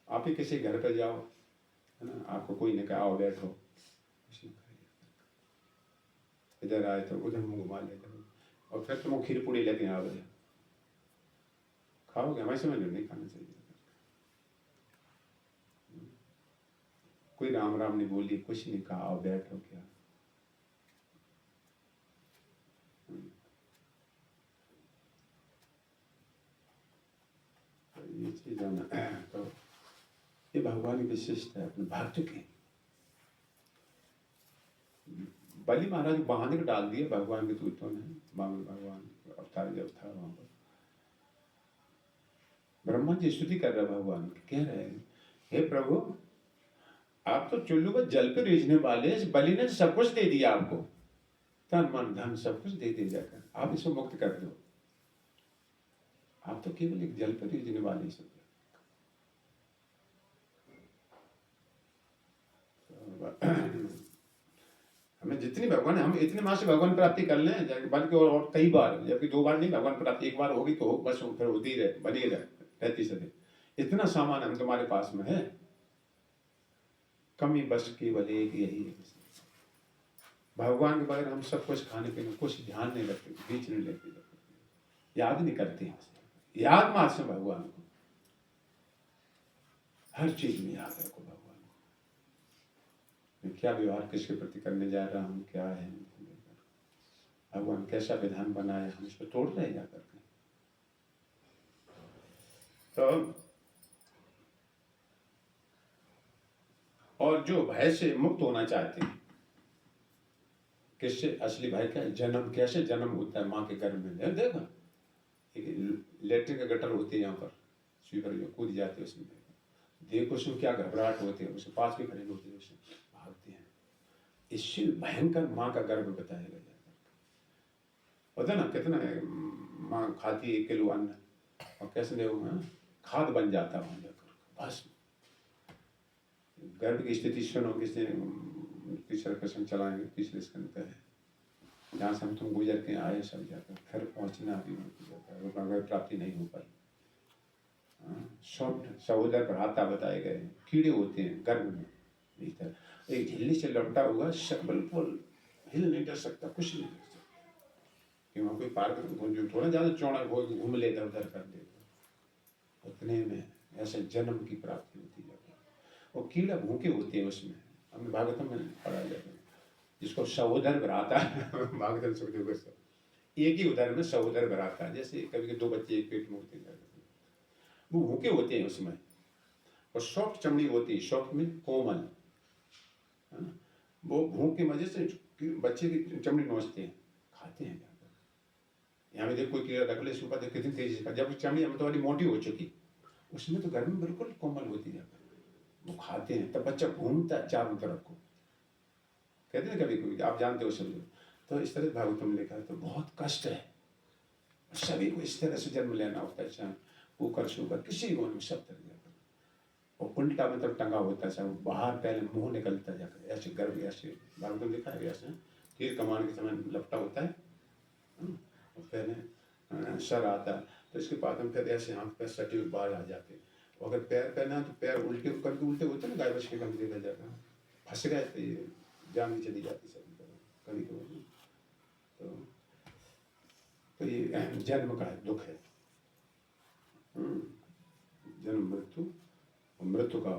आप ही किसी घर पे जाओ, है ना, आपको कोई ने कहा आओ बैठो, इधर आए तो उधर मुंह घुमा लेते और फिर तुम खीर पूरी लेके आओ, खाओगे? हमारे समझ में नहीं खाना चाहिए। कोई राम राम नहीं बोली, कुछ नहीं कहा, आओ बैठो क्या। ये चीज है ना, तो ये भगवान की विशिष्ट है अपने भक्त की। बलि महाराज को बहाने को डाल दिया भगवान के दूतों ने, भगवान अवतार जब था वहां पर, ब्रह्मा जी स्तुति कर रहे भगवान की, कह रहे हैं हे प्रभु आप तो चुल्लू पर जल पे रेजने वाले, बलि ने सब कुछ दे दिया आपको, तन मन धन सब कुछ दे दे जाकर, आप इसको मुक्त कर दो, आप तो केवल एक जल पर रेजने वाले सब। हमें जितनी भगवान, हम इतने मास से भगवान प्राप्ति कर लें, बल्कि और कई बार, जबकि 2 बार नहीं, भगवान प्राप्ति एक बार होगी तो हो, बस फिर होती रहे, बनी रहती सदी। इतना सामान हम तुम्हारे पास में है, कमी बस केवल एक यही है, भगवान के बगैर हम सब कुछ खाने पीने कुछ ध्यान नहीं रखते, बीच नहीं लेते, याद नहीं करते हैं, याद मात्र से भगवान को, हर चीज में याद रखो भगवान को, मैं क्या व्यवहार किसके प्रति करने जा रहा हूँ, क्या है, भगवान कैसा विधान बनाया, हम इसको तोड़ रहे जा करके। तो और जो भय से मुक्त होना चाहते हैं, किससे? असली भय क्या है? जन्म, कैसे जन्म होता है माँ के गर्भ में, देखो लेटरिन का गटर होती है यहाँ पर, स्वीपर जो कूद जाते हैं उसमें, देखो उसमें क्या घबराहट होती है, उसके पास भी खड़े होते हैं, उससे भागते हैं। इससे भयंकर माँ का गर्भ बताया गया होता है ना, कितना माँ खाती है 1 किलो अन्न और कैसे देखो खाद बन जाता है वहां जाकर, बस गर्भ की स्थिति सुनो, किसने तीसरा प्रश्न चलाएंगे, तीसरे स्कंद है, जहाँ से हम तुम गुजर के आए सब जाकर, फिर पहुंचना भी अगर प्राप्ति नहीं हो पाई। सॉफ्ट सहोदर पर हाथा बताए गए, कीड़े होते हैं गर्भ में भीतर, एक झिल्ली से लौटा हुआ बिल्कुल हिल नहीं कर सकता, कुछ नहीं कर सकता, कि वहाँ कोई पार्क जो थोड़ा ज़्यादा चौड़ा हो घूम ले इधर उधर कर देता, उतने में ऐसे जन्म की प्राप्ति होती है। और कीड़ा भूखे होते हैं उसमें, हमने भागवतम में पढ़ा जाता है, जिसको सहोदर भराता है भागवतम सुखदेव गोस्वामी, एक ही उदर में सहोदर भराता है, जैसे कभी 2 बच्चे एक पेट में होते हैं, वो भूखे होते हैं उसमें, और सॉफ्ट चमड़ी होती है, सॉफ्ट में कोमल, वो भूख की वजह से बच्चे की चमड़ी नोचते हैं, खाते हैं। यहाँ में देख कोई कीड़ा रख ले इसके ऊपर, कितनी तेजी से, जब चमड़ी हम तुम्हारी मोटी हो चुकी, उसमें तो घर में बिल्कुल कोमल होती है, वो खाते हैं, तब बच्चा घूमता है चारों तरफ को, कहते हैं कभी कभी, आप जानते हो सब लोग। तो इस तरह भागवतम लिखा है, तो बहुत कष्ट है, सभी को इस तरह से जन्म लेना होता है, चाहे ऊपर से ऊपर किसी को नहीं, सब तरह जाकर, और उल्टा मतलब टंगा होता है, बाहर पहले मुंह निकलता जाकर, ऐसे गर्भ, ऐसे भागवतम लिखा है, ऐसे तीर कमान के समय लपटा होता है, और पहले सर आता है, तो इसके बाद हम फिर ऐसे हाथ पैर सटे हुए बाहर आ जाते, अगर पैर पहना तो पैर उल्टे करके, उल्टे होते ना, गाय बच के कभी देखा जाता, फंस गए तो ये जान भी चली जाती सभी कभी कभी। तो ये जन्म का दुख है, जन्म मृत्यु, और मृत्यु का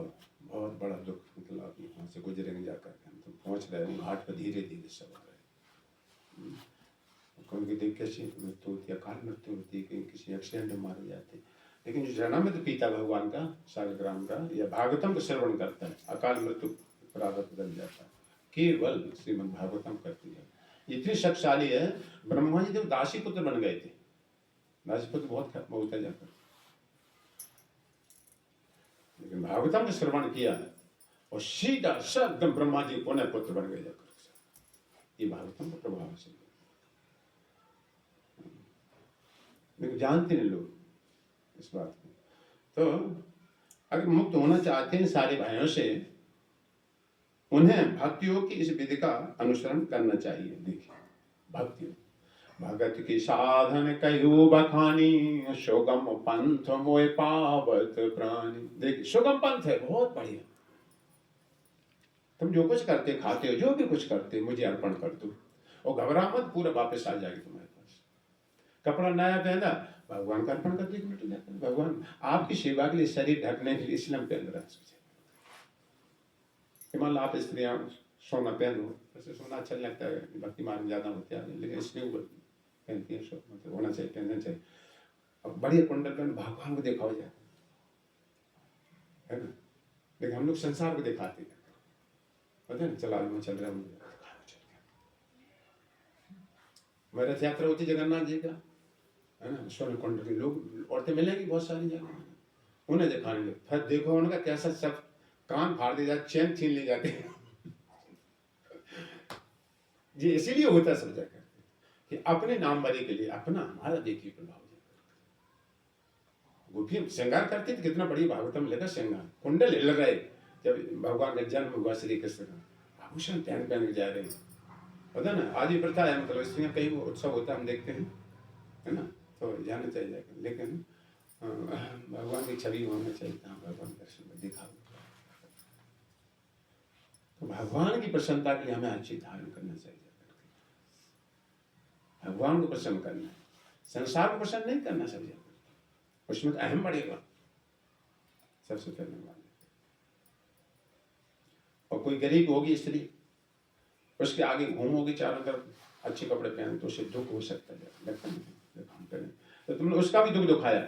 बहुत बड़ा दुख, मतलब आप यहाँ से गुजरेंगे जाकर, हम तो पहुँच रहे हैं घाट पर, धीरे धीरे सब आ रहे हैं। कोई देख कैसी मृत्यु होती है, अकाल मृत्यु होती है, कहीं किसी एक्सीडेंट में मारे जाते हैं। लेकिन जो जन्म तो पीता भगवान का सालग्राम का या भागवतम को श्रवण करता है, अकाल मृत्यु प्रारब्ध बदल जाता है। केवल श्रीमद् भागवतम करती है, इतनी शक्तिशाली है। ब्रह्मा जी जब दासी पुत्र बन गए थे, दासी पुत्र बहुत खत्म होता जाकर, लेकिन भागवतम का श्रवण किया और सीधा एकदम ब्रह्मा जी पुनः पुत्र बन गए जाकर। ये भागवतम का प्रभाव से, लेकिन जानते नहीं लोग इस बात को। तो अगर मुक्त होना चाहते हैं सारे भाइयों से, उन्हें भक्तियों की इस विधि का अनुसरण करना चाहिए। देखिए भक्ति, भगत की साधन कयो बखानी, सुगम पंथ मोय पावत प्राणी। देखिए सुगम पंथ है, बहुत बढ़िया। तुम जो कुछ करते खाते हो, जो भी कुछ करते मुझे अर्पण कर दो, और घबरा मत, पूरा वापस आ जाएगी तुम्हारे पास। कपड़ा नया पहना, भगवान का अर्पण कर दिया, मिट जाता है। भगवान आपकी सेवा के लिए, शरीर ढकने के लिए इसलिए पहन रहा है। मान लो आप स्त्रियां सोना पहनो, वैसे सोना अच्छा लगता है, भक्ति मार्ग ज्यादा होते हैं, लेकिन इसलिए पहनती है, मतलब होना चाहिए, पहनना चाहिए। अब बढ़िया कुंडल पहन, भगवान को देखा हो जाए, है ना। लेकिन हम लोग संसार को दिखाते हैं, पता है, चला में चल रहा है, मैं रथ यात्रा होती जगन्नाथ जी का, है ना, स्वर्ण कुंडल के लोग, औरतें मिलेंगी बहुत सारी जगह, उन्हें दिखाएंगे। फिर देखो उनका कैसा सब कान फाड़ दिया जाते, चैन छीन ले जाते हैं। ये इसीलिए होता है सब जगह कि अपने नाम भरे के लिए, अपना हमारा देखिए प्रभाव। गोपी श्रृंगार करती थी, कितना बड़ी भागवतम लेकर श्रृंगार, कुंडल हिल रहे जब भगवान का जन्म हुआ श्री कृष्ण का, आभूषण पहन पहन के जा रहे हैं, पता ना। आज भी प्रथा है, मतलब स्त्रियां कहीं उत्सव होता है, हम देखते हैं, है ना, तो जाना चाहिए। लेकिन भगवान की छवि होना चाहिए, भगवान दर्शन में दिखा। तो भगवान की प्रसन्नता के लिए हमें अच्छी धारण करना चाहिए, भगवान को प्रसन्न करना है, संसार को प्रसन्न नहीं करना। सब जगह उसमें तो अहम बढ़ेगा सबसे पहले वाले। और कोई गरीब होगी स्त्री, उसके आगे घूमोगी चारों तरफ, अच्छे कपड़े पहने, तो उसे दुख हो सकता है, तो तुमने उसका भी दुख दुखाया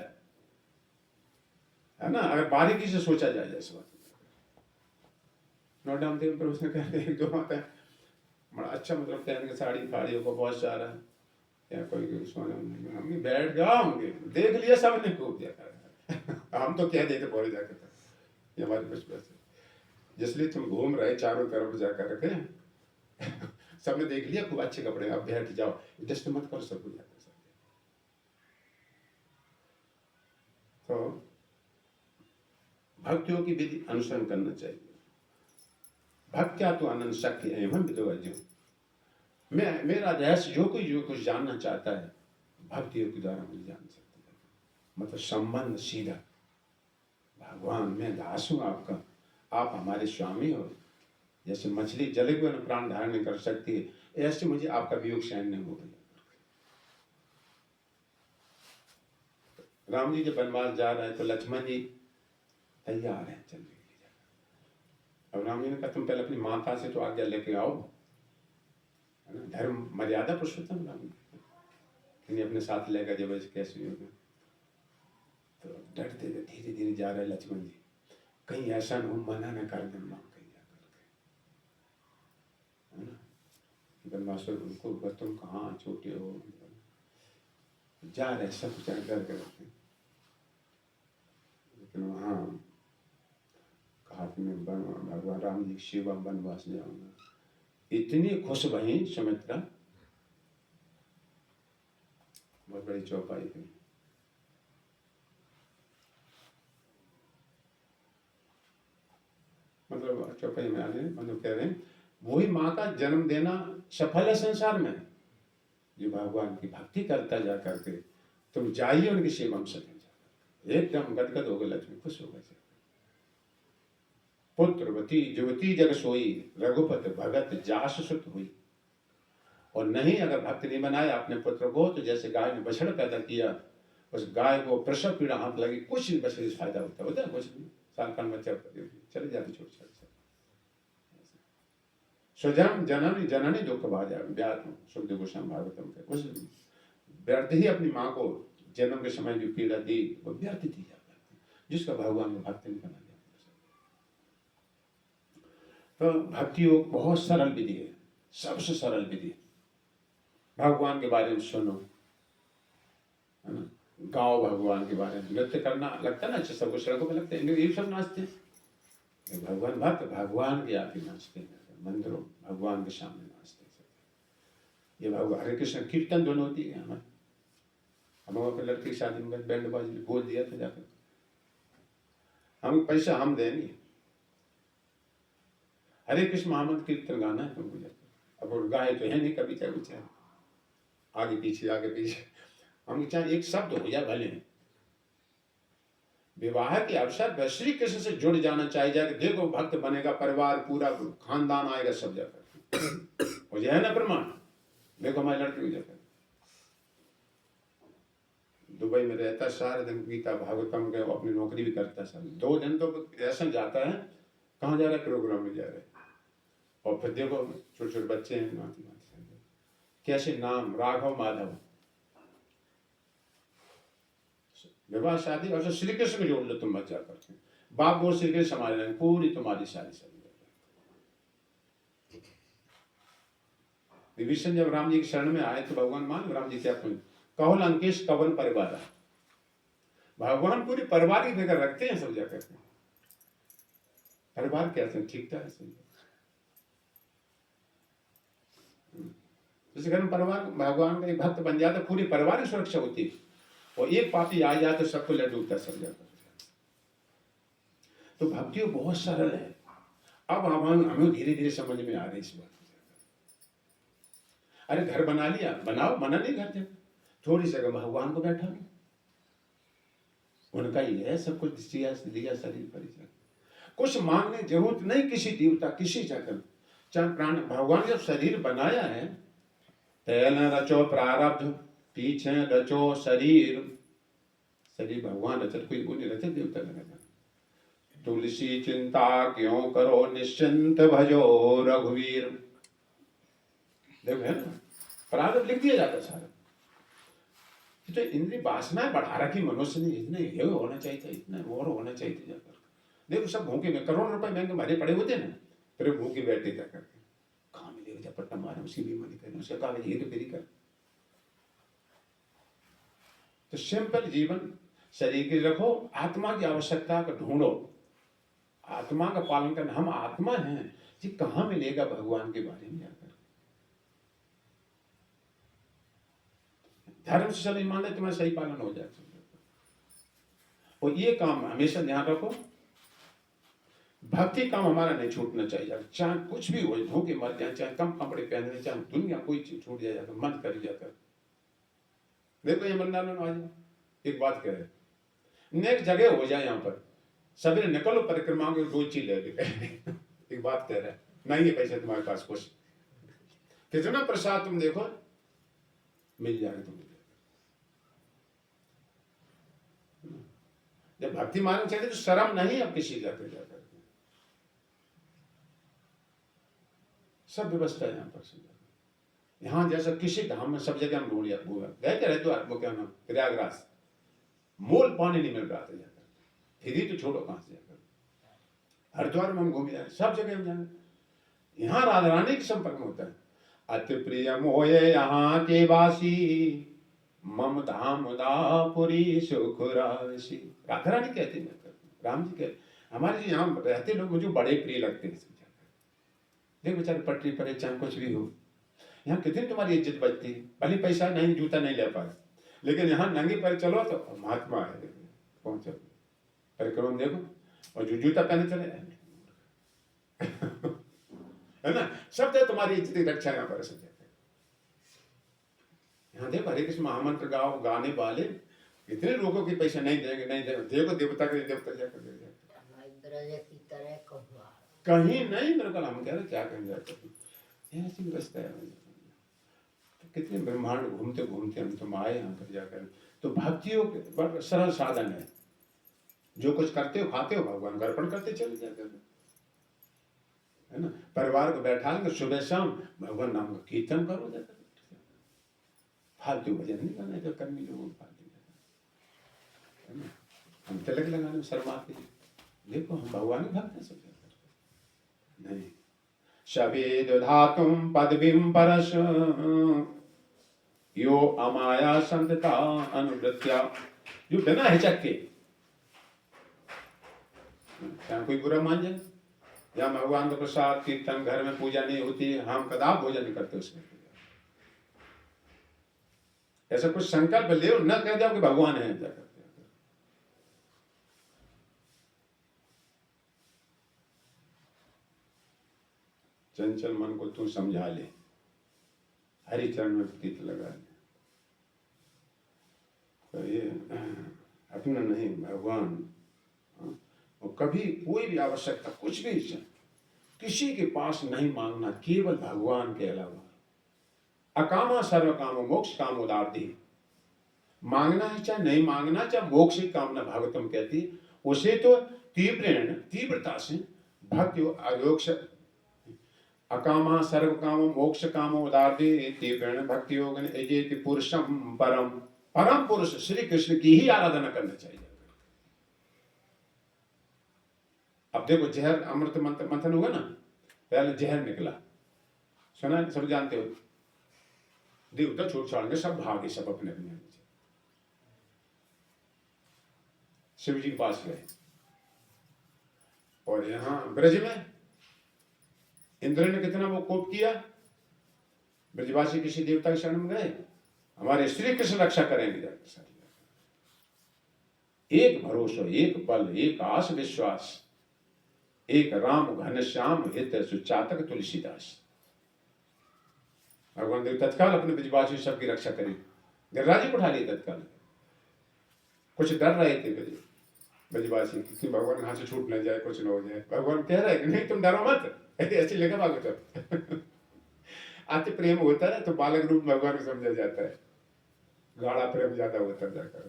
है ना, अगर बारीकी से सोचा जाए। जैसे बात नोटडाउन देव पर उसने कहते एक दो माता बड़ा अच्छा मतलब पहन के साड़ी फाड़ी को बहुत सारा, या कोई सोने बैठ गया, होंगे देख लिया सबने, खूब दिया। हम तो कह देते बोले जाकर, ये हमारे बचपन से, जिसलिए तुम घूम रहे चारों तरफ जाकर रखे, सबने देख लिया, खूब अच्छे कपड़े, आप बैठ जाओ, डिस्ट मत करो, सब कुछ जाकर। तो भक्तियों की विधि अनुसरण करना चाहिए। भक्त्या तो आनंद शक्ति एवं विदोज्य। मेरा रहस्य जो कुछ जानना चाहता है, भक्तियों के द्वारा मुझे जान सकता है। मतलब संबंध सीधा, भगवान मैं दास हूं आपका, आप हमारे स्वामी हो। जैसे मछली जले हुए प्राण धारण नहीं कर सकती है, ऐसे मुझे आपका वियोग सहन नहीं होगा। राम जी जब वनवास जा रहे हैं तो लक्ष्मण जी तैयार है चलने के लिए। अब राम जी ने कहा तुम पहले अपनी माता से तो आज्ञा लेके आओ, है ना, धर्म मर्यादा पुरुषोत्तम राम जी अपने साथ लेकर जब ऐसे कैसे होगा। तो डरते धीरे धीरे जा रहे लक्ष्मण जी, कहीं ऐसा न हो मना न कर दे मां कहीं जाकर के, है ना, वनवास उनको तुम कहाँ छोटे हो, जा रहे सब कुछ डर कर, लेकिन वहाँ कहा कि मैं भगवान राम जी शिवा वनवास जाऊंगा। इतनी खुश भई सुमित्रा, बहुत बड़ी चौपाई थी। मतलब चौपाई में आने मतलब कह रहे हैं वही माँ का जन्म देना सफल है संसार में, जो भगवान की भक्ति करता जा करके। तुम जाइए उनकी सेवा में सके, एकदम गदगद हो गए लक्ष्मी, खुश हो गए। पुत्रवती जुवती जग सोई, रघुपति भगत जास सुत हुई। और नहीं अगर भक्त नहीं बनाया अपने पुत्र को, तो जैसे गाय ने बछड़ा पैदा किया, उस गाय को प्रसव पीड़ा हाथ लगी, कुछ नहीं बछड़े से फायदा होता है कुछ नहीं, साल का बच्चा चले जाते छोटे छोटे। स्वजन जननी जननी दुख भाजा सुखदेव गोस्वामी भागवतम के उस व्यर्थ ही अपनी माँ को जन्म के समय जो पीड़ा दी वो व्यर्थ दी जाती, जिसका भगवान में भक्त नहीं बना दिया। तो भक्ति योग बहुत सरल विधि है, सबसे सरल विधि। भगवान के बारे में सुनो, है ना, गाओ भगवान के बारे में, नृत्य करना लगता है ना अच्छा, सबको सड़कों पे लगता है, ये सब नाचते हैं। भगवान भक्त भगवान के आगे नाचते हैं, मंदिरों भगवान के सामने नाचते हैं। ये भगवान हरे कृष्ण कीर्तन ध्वनि होती है हमें। हम अपने लड़के की शादी में बैंड बाजी बोल दिया था जाकर, हम पैसा हम देंगे, हरे कृष्ण महामंत्र कीर्तन गाना है तुमको जाकर। अब वो गाए तो है नहीं, कभी चाहे कुछ है आगे पीछे हम चाहे एक शब्द हो जाए भले। विवाह के अवसर पर श्री कृष्ण से जुड़ जाना चाहिए, देखो भक्त बनेगा, परिवार पूरा खानदान आएगा सब जाकर। मुझे है ना प्रमाण, देखो हमारे लड़के को जाकर दुबई में रहता, सारे दिन गीता भागवतम के अपनी नौकरी भी करता सर, 2 दिन तो ऐसा जाता है, कहाँ जा रहा है, प्रोग्राम में जा रहा है। और फिर देखो छोटे छोटे बच्चे हैं, नाती कैसे नाम राघव माधव, विवाह शादी और श्री कृष्ण को जोड़ लो तुम मत जाकर के, बाप वो श्री कृष्ण संभाल लेंगे पूरी तुम्हारी सारी। विभीषण जब राम जी की शरण में आए तो भगवान मान राम जी क्या कहो लंकेश कवन परिवार, भगवान पूरी परिवार की फिक्र रखते हैं सब जाकर के। परिवार क्या ठीक था जैसे घर में परिवार भगवान का एक भक्त बन जाता, पूरी परिवार की सुरक्षा होती है, और एक पापी आ जाए तो सबको ले डूबता सब जाता। तो भक्ति बहुत सरल है। अब हमें धीरे धीरे समझ में आ रही इस बात। अरे घर बना लिया, बनाओ, मना नहीं करते, थोड़ी जगह भगवान को बैठा लो, उनका ही है सब कुछ दिया शरीर पर, कुछ मांगने जरूरत नहीं किसी देवता किसी जगह। चाहे प्राण भगवान जब शरीर बनाया है, तेल रचो प्रारब्ध पीछे रचो शरीर, शरीर भगवान रचत, कोई वो नहीं रचत, देवता ने रचा। तुलसी चिंता क्यों करो निश्चिंत भजो रघुवीर, देखो है ना, प्रारब्ध लिख दिया जाता सारा। तो इंद्रिय वासनाएं बढ़ा रखी मनुष्य ने, इतने ये होना चाहिए था, इतना और होना चाहिए था जाकर। देखो सब भूखे में करोड़ रुपए महंगे भरे पड़े होते ना, फिर भूखे बैठे जाकर के, कहाँ मिलेगा, जब पट्टा मारे उसकी बीमारी करें, उसका कागज ये तो फिर कर। तो सिंपल जीवन शरीर के रखो, आत्मा की आवश्यकता को ढूंढो, आत्मा का पालन करना। हम आत्मा हैं जी, कहाँ मिलेगा भगवान के बारे में जाकर। धर्म से सब ईमान है, तुम्हारा सही पालन हो जाए। और ये काम हमेशा ध्यान रखो, भक्ति काम हमारा नहीं छूटना चाहिए, चाहे कुछ भी हो, भूखे मर जाए, चाहे कम कपड़े पहने, चाहे दुनिया कोई चीज छूट जाए, मन कर जाकर। देखो ये मंडाल में आज एक बात कह रहे, नेक्स्ट जगह हो जाए, यहाँ पर सवेरे निकलो परिक्रमा में 2 चीज ले एक बात कह रहे, नहीं है पैसे तुम्हारे पास, कुछ कितना प्रसाद तुम देखो मिल जाएगा तुम्हें। जब भक्ति मार्ग चले तो शर्म नहीं अब किसी जाकर जाकर, सब व्यवस्था है यहाँ पर। यहाँ जैसा किसी धाम में सब जगह हम ढूंढ गए थे, तो आपको क्या नाम प्रयागराज, मोल पानी नहीं मिल रहा था जाकर, फिर तो छोड़ो कहां से जाकर, हरिद्वार में हम घूम जाए, सब जगह हम जाए। यहाँ राधा रानी के संपर्क में होता है, अति प्रिय मोये यहाँ के वासी, मम धाम दापुरी सुख राशि, राधा रानी कहते हैं, राम जी कहते हमारे जो यहाँ रहते लोग मुझे बड़े प्रिय लगते हैं। देख बेचारे पटरी पर चाहे कुछ भी हो, यहाँ कितनी तुम्हारी इज्जत बचती है, भले पैसा नहीं जूता नहीं ले पाए, लेकिन यहाँ नंगे पैर चलो तो महात्मा है, पहुंचो परिक्रम देखो, और जो जूता पहने चले है ना, सब तो तुम्हारी इज्जत की रक्षा यहाँ पर सब। यहाँ देखो हरे कृष्ण महामंत्र गाओ, गाने वाले इतने लोगों के पैसे नहीं देंगे, नहीं देंगे, देखो देवता के देवता जाकर कहीं नहीं, मेरे को हम कह रहे क्या कहेंगे, ऐसी व्यवस्था है। तो कितने ब्रह्मांड घूमते घूमते हम तुम आए यहाँ पर जाकर। तो भक्तियों के सरल साधन है, जो कुछ करते हो खाते हो भगवान को अर्पण करते चले जाकर। है ना। परिवार को बैठा लेंगे सुबह शाम भगवान नाम का कीर्तन करो, जाकर फालतू भजन नहीं करना जो कर्मी लोगों को फालतू है ना। हम तिलक लगाने में शर्माते हैं, देखो हम भगवान ही भक्त हैं सब नहीं। शवेद धातुम पदवीं परश यो अमाया संतता अनुवृत्या, जो बिना हिचक के, क्या कोई बुरा मान जाए, या भगवान का प्रसाद कीर्तन घर में पूजा नहीं होती, हम कदाप भोजन नहीं करते उसमें। ऐसा कुछ संकल्प ले और न कह जाओ कि भगवान है ऐसा करते। चंचल मन को तू समझा ले, हरि चरण में प्रीत लगा ले, तो ये अपना नहीं भगवान। और कभी कोई भी आवश्यकता कुछ भी किसी के पास नहीं मांगना, केवल भगवान के अलावा। अकामा सर्व कामो मोक्ष काम उदारती, मांगना है चाहे नहीं मांगना, चाहे मोक्ष की कामना भागवतम कहती, उसे तो तीव्रता से भक्ति आयोग से अकामा सर्व कामो मोक्ष कामो उदारती तीव्रेण भक्ति योग एजेति पुरुषम परम, परम पुरुष श्री कृष्ण की ही आराधना करना चाहिए। अब देखो जहर अमृत मंथन हुआ ना, पहले जहर निकला, सुना सब जानते हो, देवता छोड़ छाड़ के सब भागे, सब अपने अपने शिव जी के पास गए। और यहां ब्रज में इंद्र ने कितना वो कोप किया, ब्रजवासी किसी देवता के शरण में गए, हमारे श्री कृष्ण रक्षा करेंगे। एक भरोसा, एक बल, एक आस विश्वास, एक राम घनश्याम हित सुचातक तुलसीदास। भगवान देव तत्काल अपने ब्रजवासी सबकी रक्षा करी, गिरिराज जी को उठा लिए तत्काल। कुछ डर रहे थे ब्रजवासी कि भगवान हाथ से छूट न जाए, कुछ न हो जाए। भगवान कह रहे कि नहीं तुम डरो मत, ऐसे लेकर भागो सब। अति प्रेम होता है तो बालक रूप भगवान को समझा जाता है, गाढ़ा प्रेम ज्यादा होता जाकर।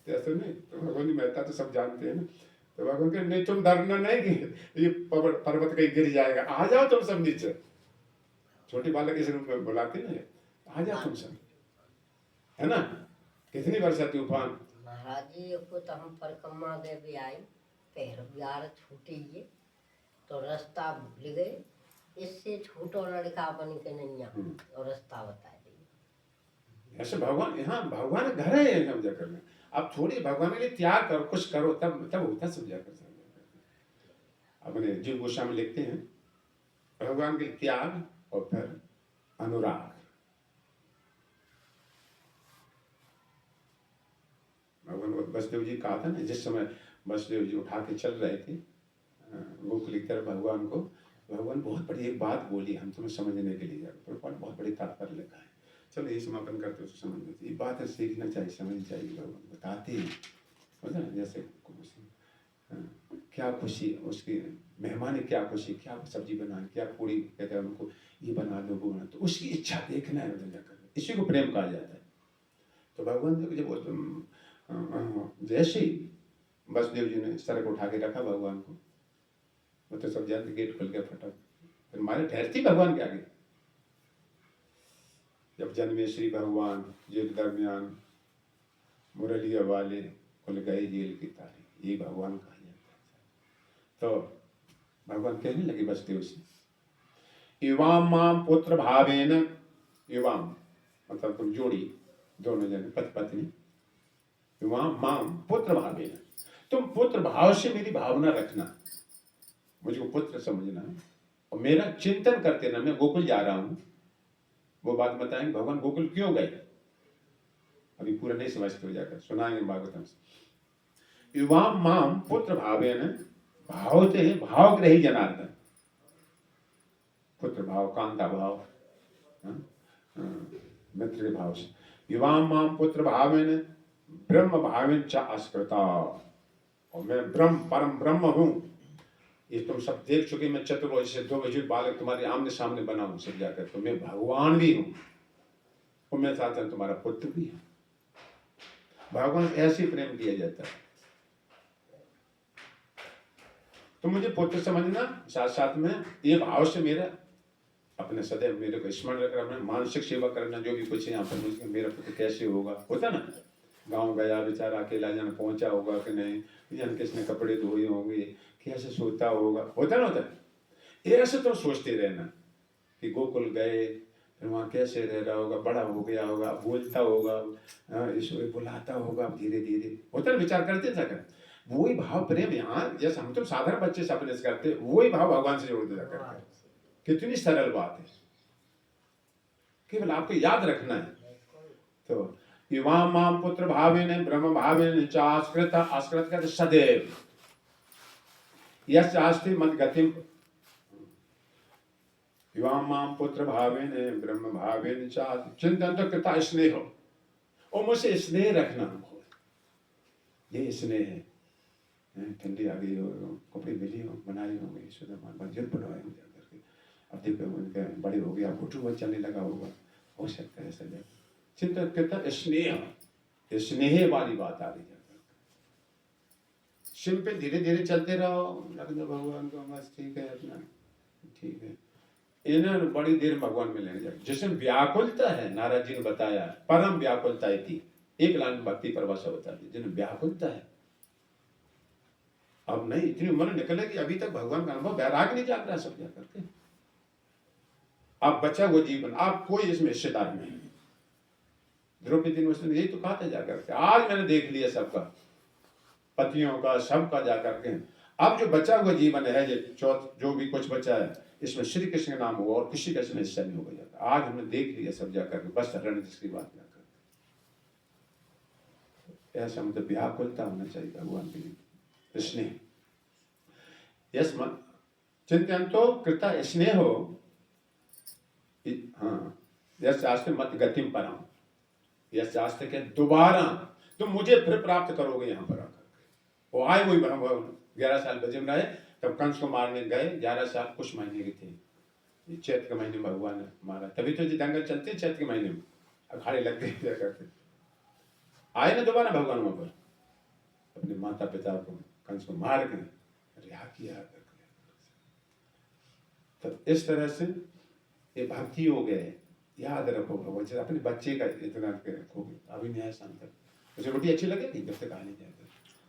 तो ऐसे नहीं, तो भगवान की महत्ता तो सब जानते हैं ना। तो भगवान कह नहीं तुम डरना नहीं कि ये पर्वत कहीं गिर जाएगा, आ जाओ तुम सब नीचे। छोटी बालक इस रूप में बुलाते ना, आ जाओ तुम सब, है ना। कितनी वर्षा तूफान महाराज जी को तो हम परिक्रमा दे भी आई, पैर बिहार छूटी ये तो रास्ता भूल गए, इससे छोटो लड़का बन के नहीं और रास्ता बता दी। ऐसे भगवान, यहाँ भगवान घर है समझा करना। अब थोड़ी भगवान के लिए त्याग करो, कुछ करो, तब तब होता समझा कर। अपने जीव गोस्वामी लिखते हैं भगवान के त्याग और फिर अनुराग। भगवान वसुदेव जी कहा था ना, जिस समय वसुदेव जी उठा के चल रहे थे गोकुल की तरफ भगवान को, भगवान बहुत बड़ी एक बात बोली, हम तुम्हें समझने के लिए बहुत बड़ी तात्पर्य लिखा है। चलो ये समापन करते हो तो समझ लेते, ये बात है सीखना चाहिए, समझनी चाहिए। भगवान बताते हैं जैसे क्या खुशी उसकी मेहमान, क्या खुशी, क्या सब्जी बनाए, क्या पूरी कहते हैं उनको, ये बना दो वो बना, तो उसकी इच्छा देखना है जाकर, इसी को प्रेम कहा जाता है। तो भगवान देखो जब जैसे ही वसुदेव जी ने सर को उठा के रखा भगवान को, वो तो सब जानते, गेट खुल गया फटा, फिर मारे ठहरती भगवान के आगे। जब जन्मे श्री भगवान जेल दरमियान, मुरलिया वाले खुल गए जेल की ताले, ये भगवान कहा जाता है। तो भगवान कहने लगे वसुदेव से, युवाम माम पुत्र भावेन, युवाम मतलब तुम जोड़ी, दोनों जने पति पत्नी, युवाम माम पुत्र भावेन, तुम पुत्र भाव से मेरी भावना रखना, मुझको पुत्र समझना और मेरा चिंतन करते रहना। मैं गोकुल जा रहा हूं, वो बात बताएंगे भगवान गोकुल क्यों गए, अभी पूरा नहीं समझते हो, जाकर सुनाएंगे भागवतम से। युवाम माम पुत्र भावेन, भावते भाव ग्रही जनार्दन, पुत्र भाव, कांता भाव, मित्र के भाव से। युवाम माम पुत्र भावेन ब्रह्म भावेन च अस्कृता, और मैं ब्रह्म परम ब्रह्म हूं, ये तुम सब देख चुके। मैं चतुर्भुज से दो वजूद बालक तुम्हारे आमने सामने बना हूं सब जाकर, तो मैं भगवान भी हूं और मैं साथ में तुम्हारा पुत्र भी हूं। भगवान ऐसे प्रेम किया जाता है। तो मुझे पुत्र समझना, साथ साथ में ये भाव से मेरा अपने सदैव मेरे को स्मरण करना, मानसिक सेवा करना, जो भी कुछ यहाँ पर मुझे मेरा पुत्र कैसे होगा। होता ना, गांव गया बेचारा अकेला, जन पहुंचा होगा कि नहीं, जन किसने कपड़े धोए होंगे, कैसे सोता होगा, होता ना, होता है। ये ऐसे तो सोचते रहना कि गोकुल गए, फिर वहाँ कैसे रह रहा होगा, बड़ा हो गया होगा, बोलता होगा, ईश्वर बुलाता होगा धीरे धीरे, होता ना, विचार करते था कर। वही भाव प्रेम यहाँ, जैसे हम तो साधारण बच्चे सपने से करते, वही भाव भगवान से जोड़ दिया करते। कितनी सरल बात है, केवल आपको याद रखना है। तो युवा माम पुत्र भावेन ब्रह्म भावेन चास्कृत, आस्कृत का सदैव यश आस्ति मत गतिम, युवा माम पुत्र भावेन ब्रह्म भावेन चास्कृत चिंतन तो कृता स्नेह हो, और मुझसे स्नेह रखना, ये स्नेह है। ठंडी आ गई हो, कपड़े मिली हो, बनाई होंगे, बजट बढ़वाए होंगे, अब देखो उनके बड़े हो गया, घुटू में चलने लगा होगा, हो सकता है ऐसा। चिंतन करता स्नेह, स्नेह वाली बात आ रही है। सिंपल धीरे धीरे चलते रहो, लगना भगवान को बस ठीक है, अपना ठीक है। इन्हें बड़ी देर भगवान मिलेंगे जिसमें व्याकुलता है। नारद जी ने बताया परम व्याकुलता थी, एक लाइन भक्ति परिभाषा बता दी, जिन्हें व्याकुलता है। अब नहीं, इतनी उम्र निकले कि अभी तक भगवान का अनुभव, वैराग नहीं जाग रहा सब जा करके। आप बचा वो जीवन, आप कोई इसमें हिस्सेदार नहीं। द्रौपदी ने उसने यही तो कहा था जाकर के, आज मैंने देख लिया सबका, पतियों का, सबका जाकर के। अब जो बचा हुआ जीवन है, जो भी कुछ बचा है, इसमें श्री कृष्ण का नाम होगा और किसी का इसमें हिस्सा नहीं होगा जाकर। आज हमने देख लिया सब जाकर के, बस रण जिसकी बात जाकर। ऐसा मतलब व्याकुलता होना चाहिए भगवान के लिए, स्नेह। यस मन चिंतन तो कृता स्नेह हो, हाँ, यह शास्त्र मत गतिम पराम, यह शास्त्र के दोबारा तुम मुझे फिर प्राप्त करोगे यहाँ पर आकर। वो आए वही 11 साल बजम रहे, तब कंस को मारने गए, 11 साल कुछ महीने के थे, चैत्र के महीने में भगवान ने मारा। तभी तो जी दंगल चलते चैत्र के महीने में, अखाड़े लग गए करते। आए ना दोबारा भगवान वहां पर, अपने माता पिता को, कंस को मार के रिहा किया करके। तो इस तरह से ये भक्ति हो गए। याद रखो भगवान से अपने बच्चे का इतना रखोगे, अभी न्याय शांत, उसे रोटी अच्छी लगेगी जब तक आ नहीं जाएगा।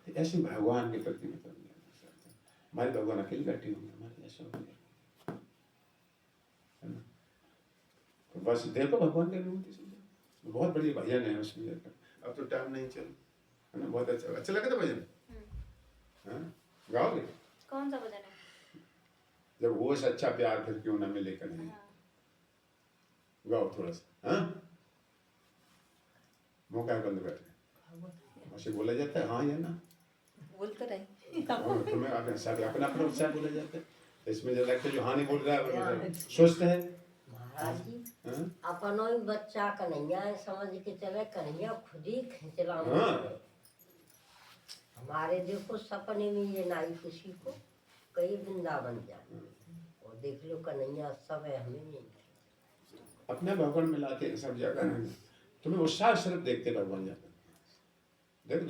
तो ऐसे भगवान के प्रति मतलब हमारे भगवान अकेले बैठे होंगे, हमारे ऐसा हो गया, तो बस देखो भगवान के रूप बहुत बड़ी भजन है उसमें। अब तो टाइम नहीं चल, है ना, बहुत अच्छा लगा था भजन। गाओगे? कौन सा भजन है? जब वो सच्चा प्यार फिर क्यों ना मिले कहीं, गाओ थोड़ा सा। हाँ, मौका बंद बैठे ऐसे बोला जाता है, हाँ या ना बोलते रहे। तुम्हें अपना अपना उत्साह बोला जाता है, इसमें जो लगता है जो हाँ नहीं बोल रहा है सुस्त है। महाराज जी, अपनो ही बच्चा कन्हैया है, समझ के चले, कन्हैया खुद ही खिंचला। हमारे देखो सपने में ये नाई किसी को कई वृंदावन जाए, और देख लो कन्हैया सब है, हमें नहीं अपने भगवान मिलाते हैं सब जगह। तुम्हें उत्साह सिर्फ देखते भगवान जाकर। देखो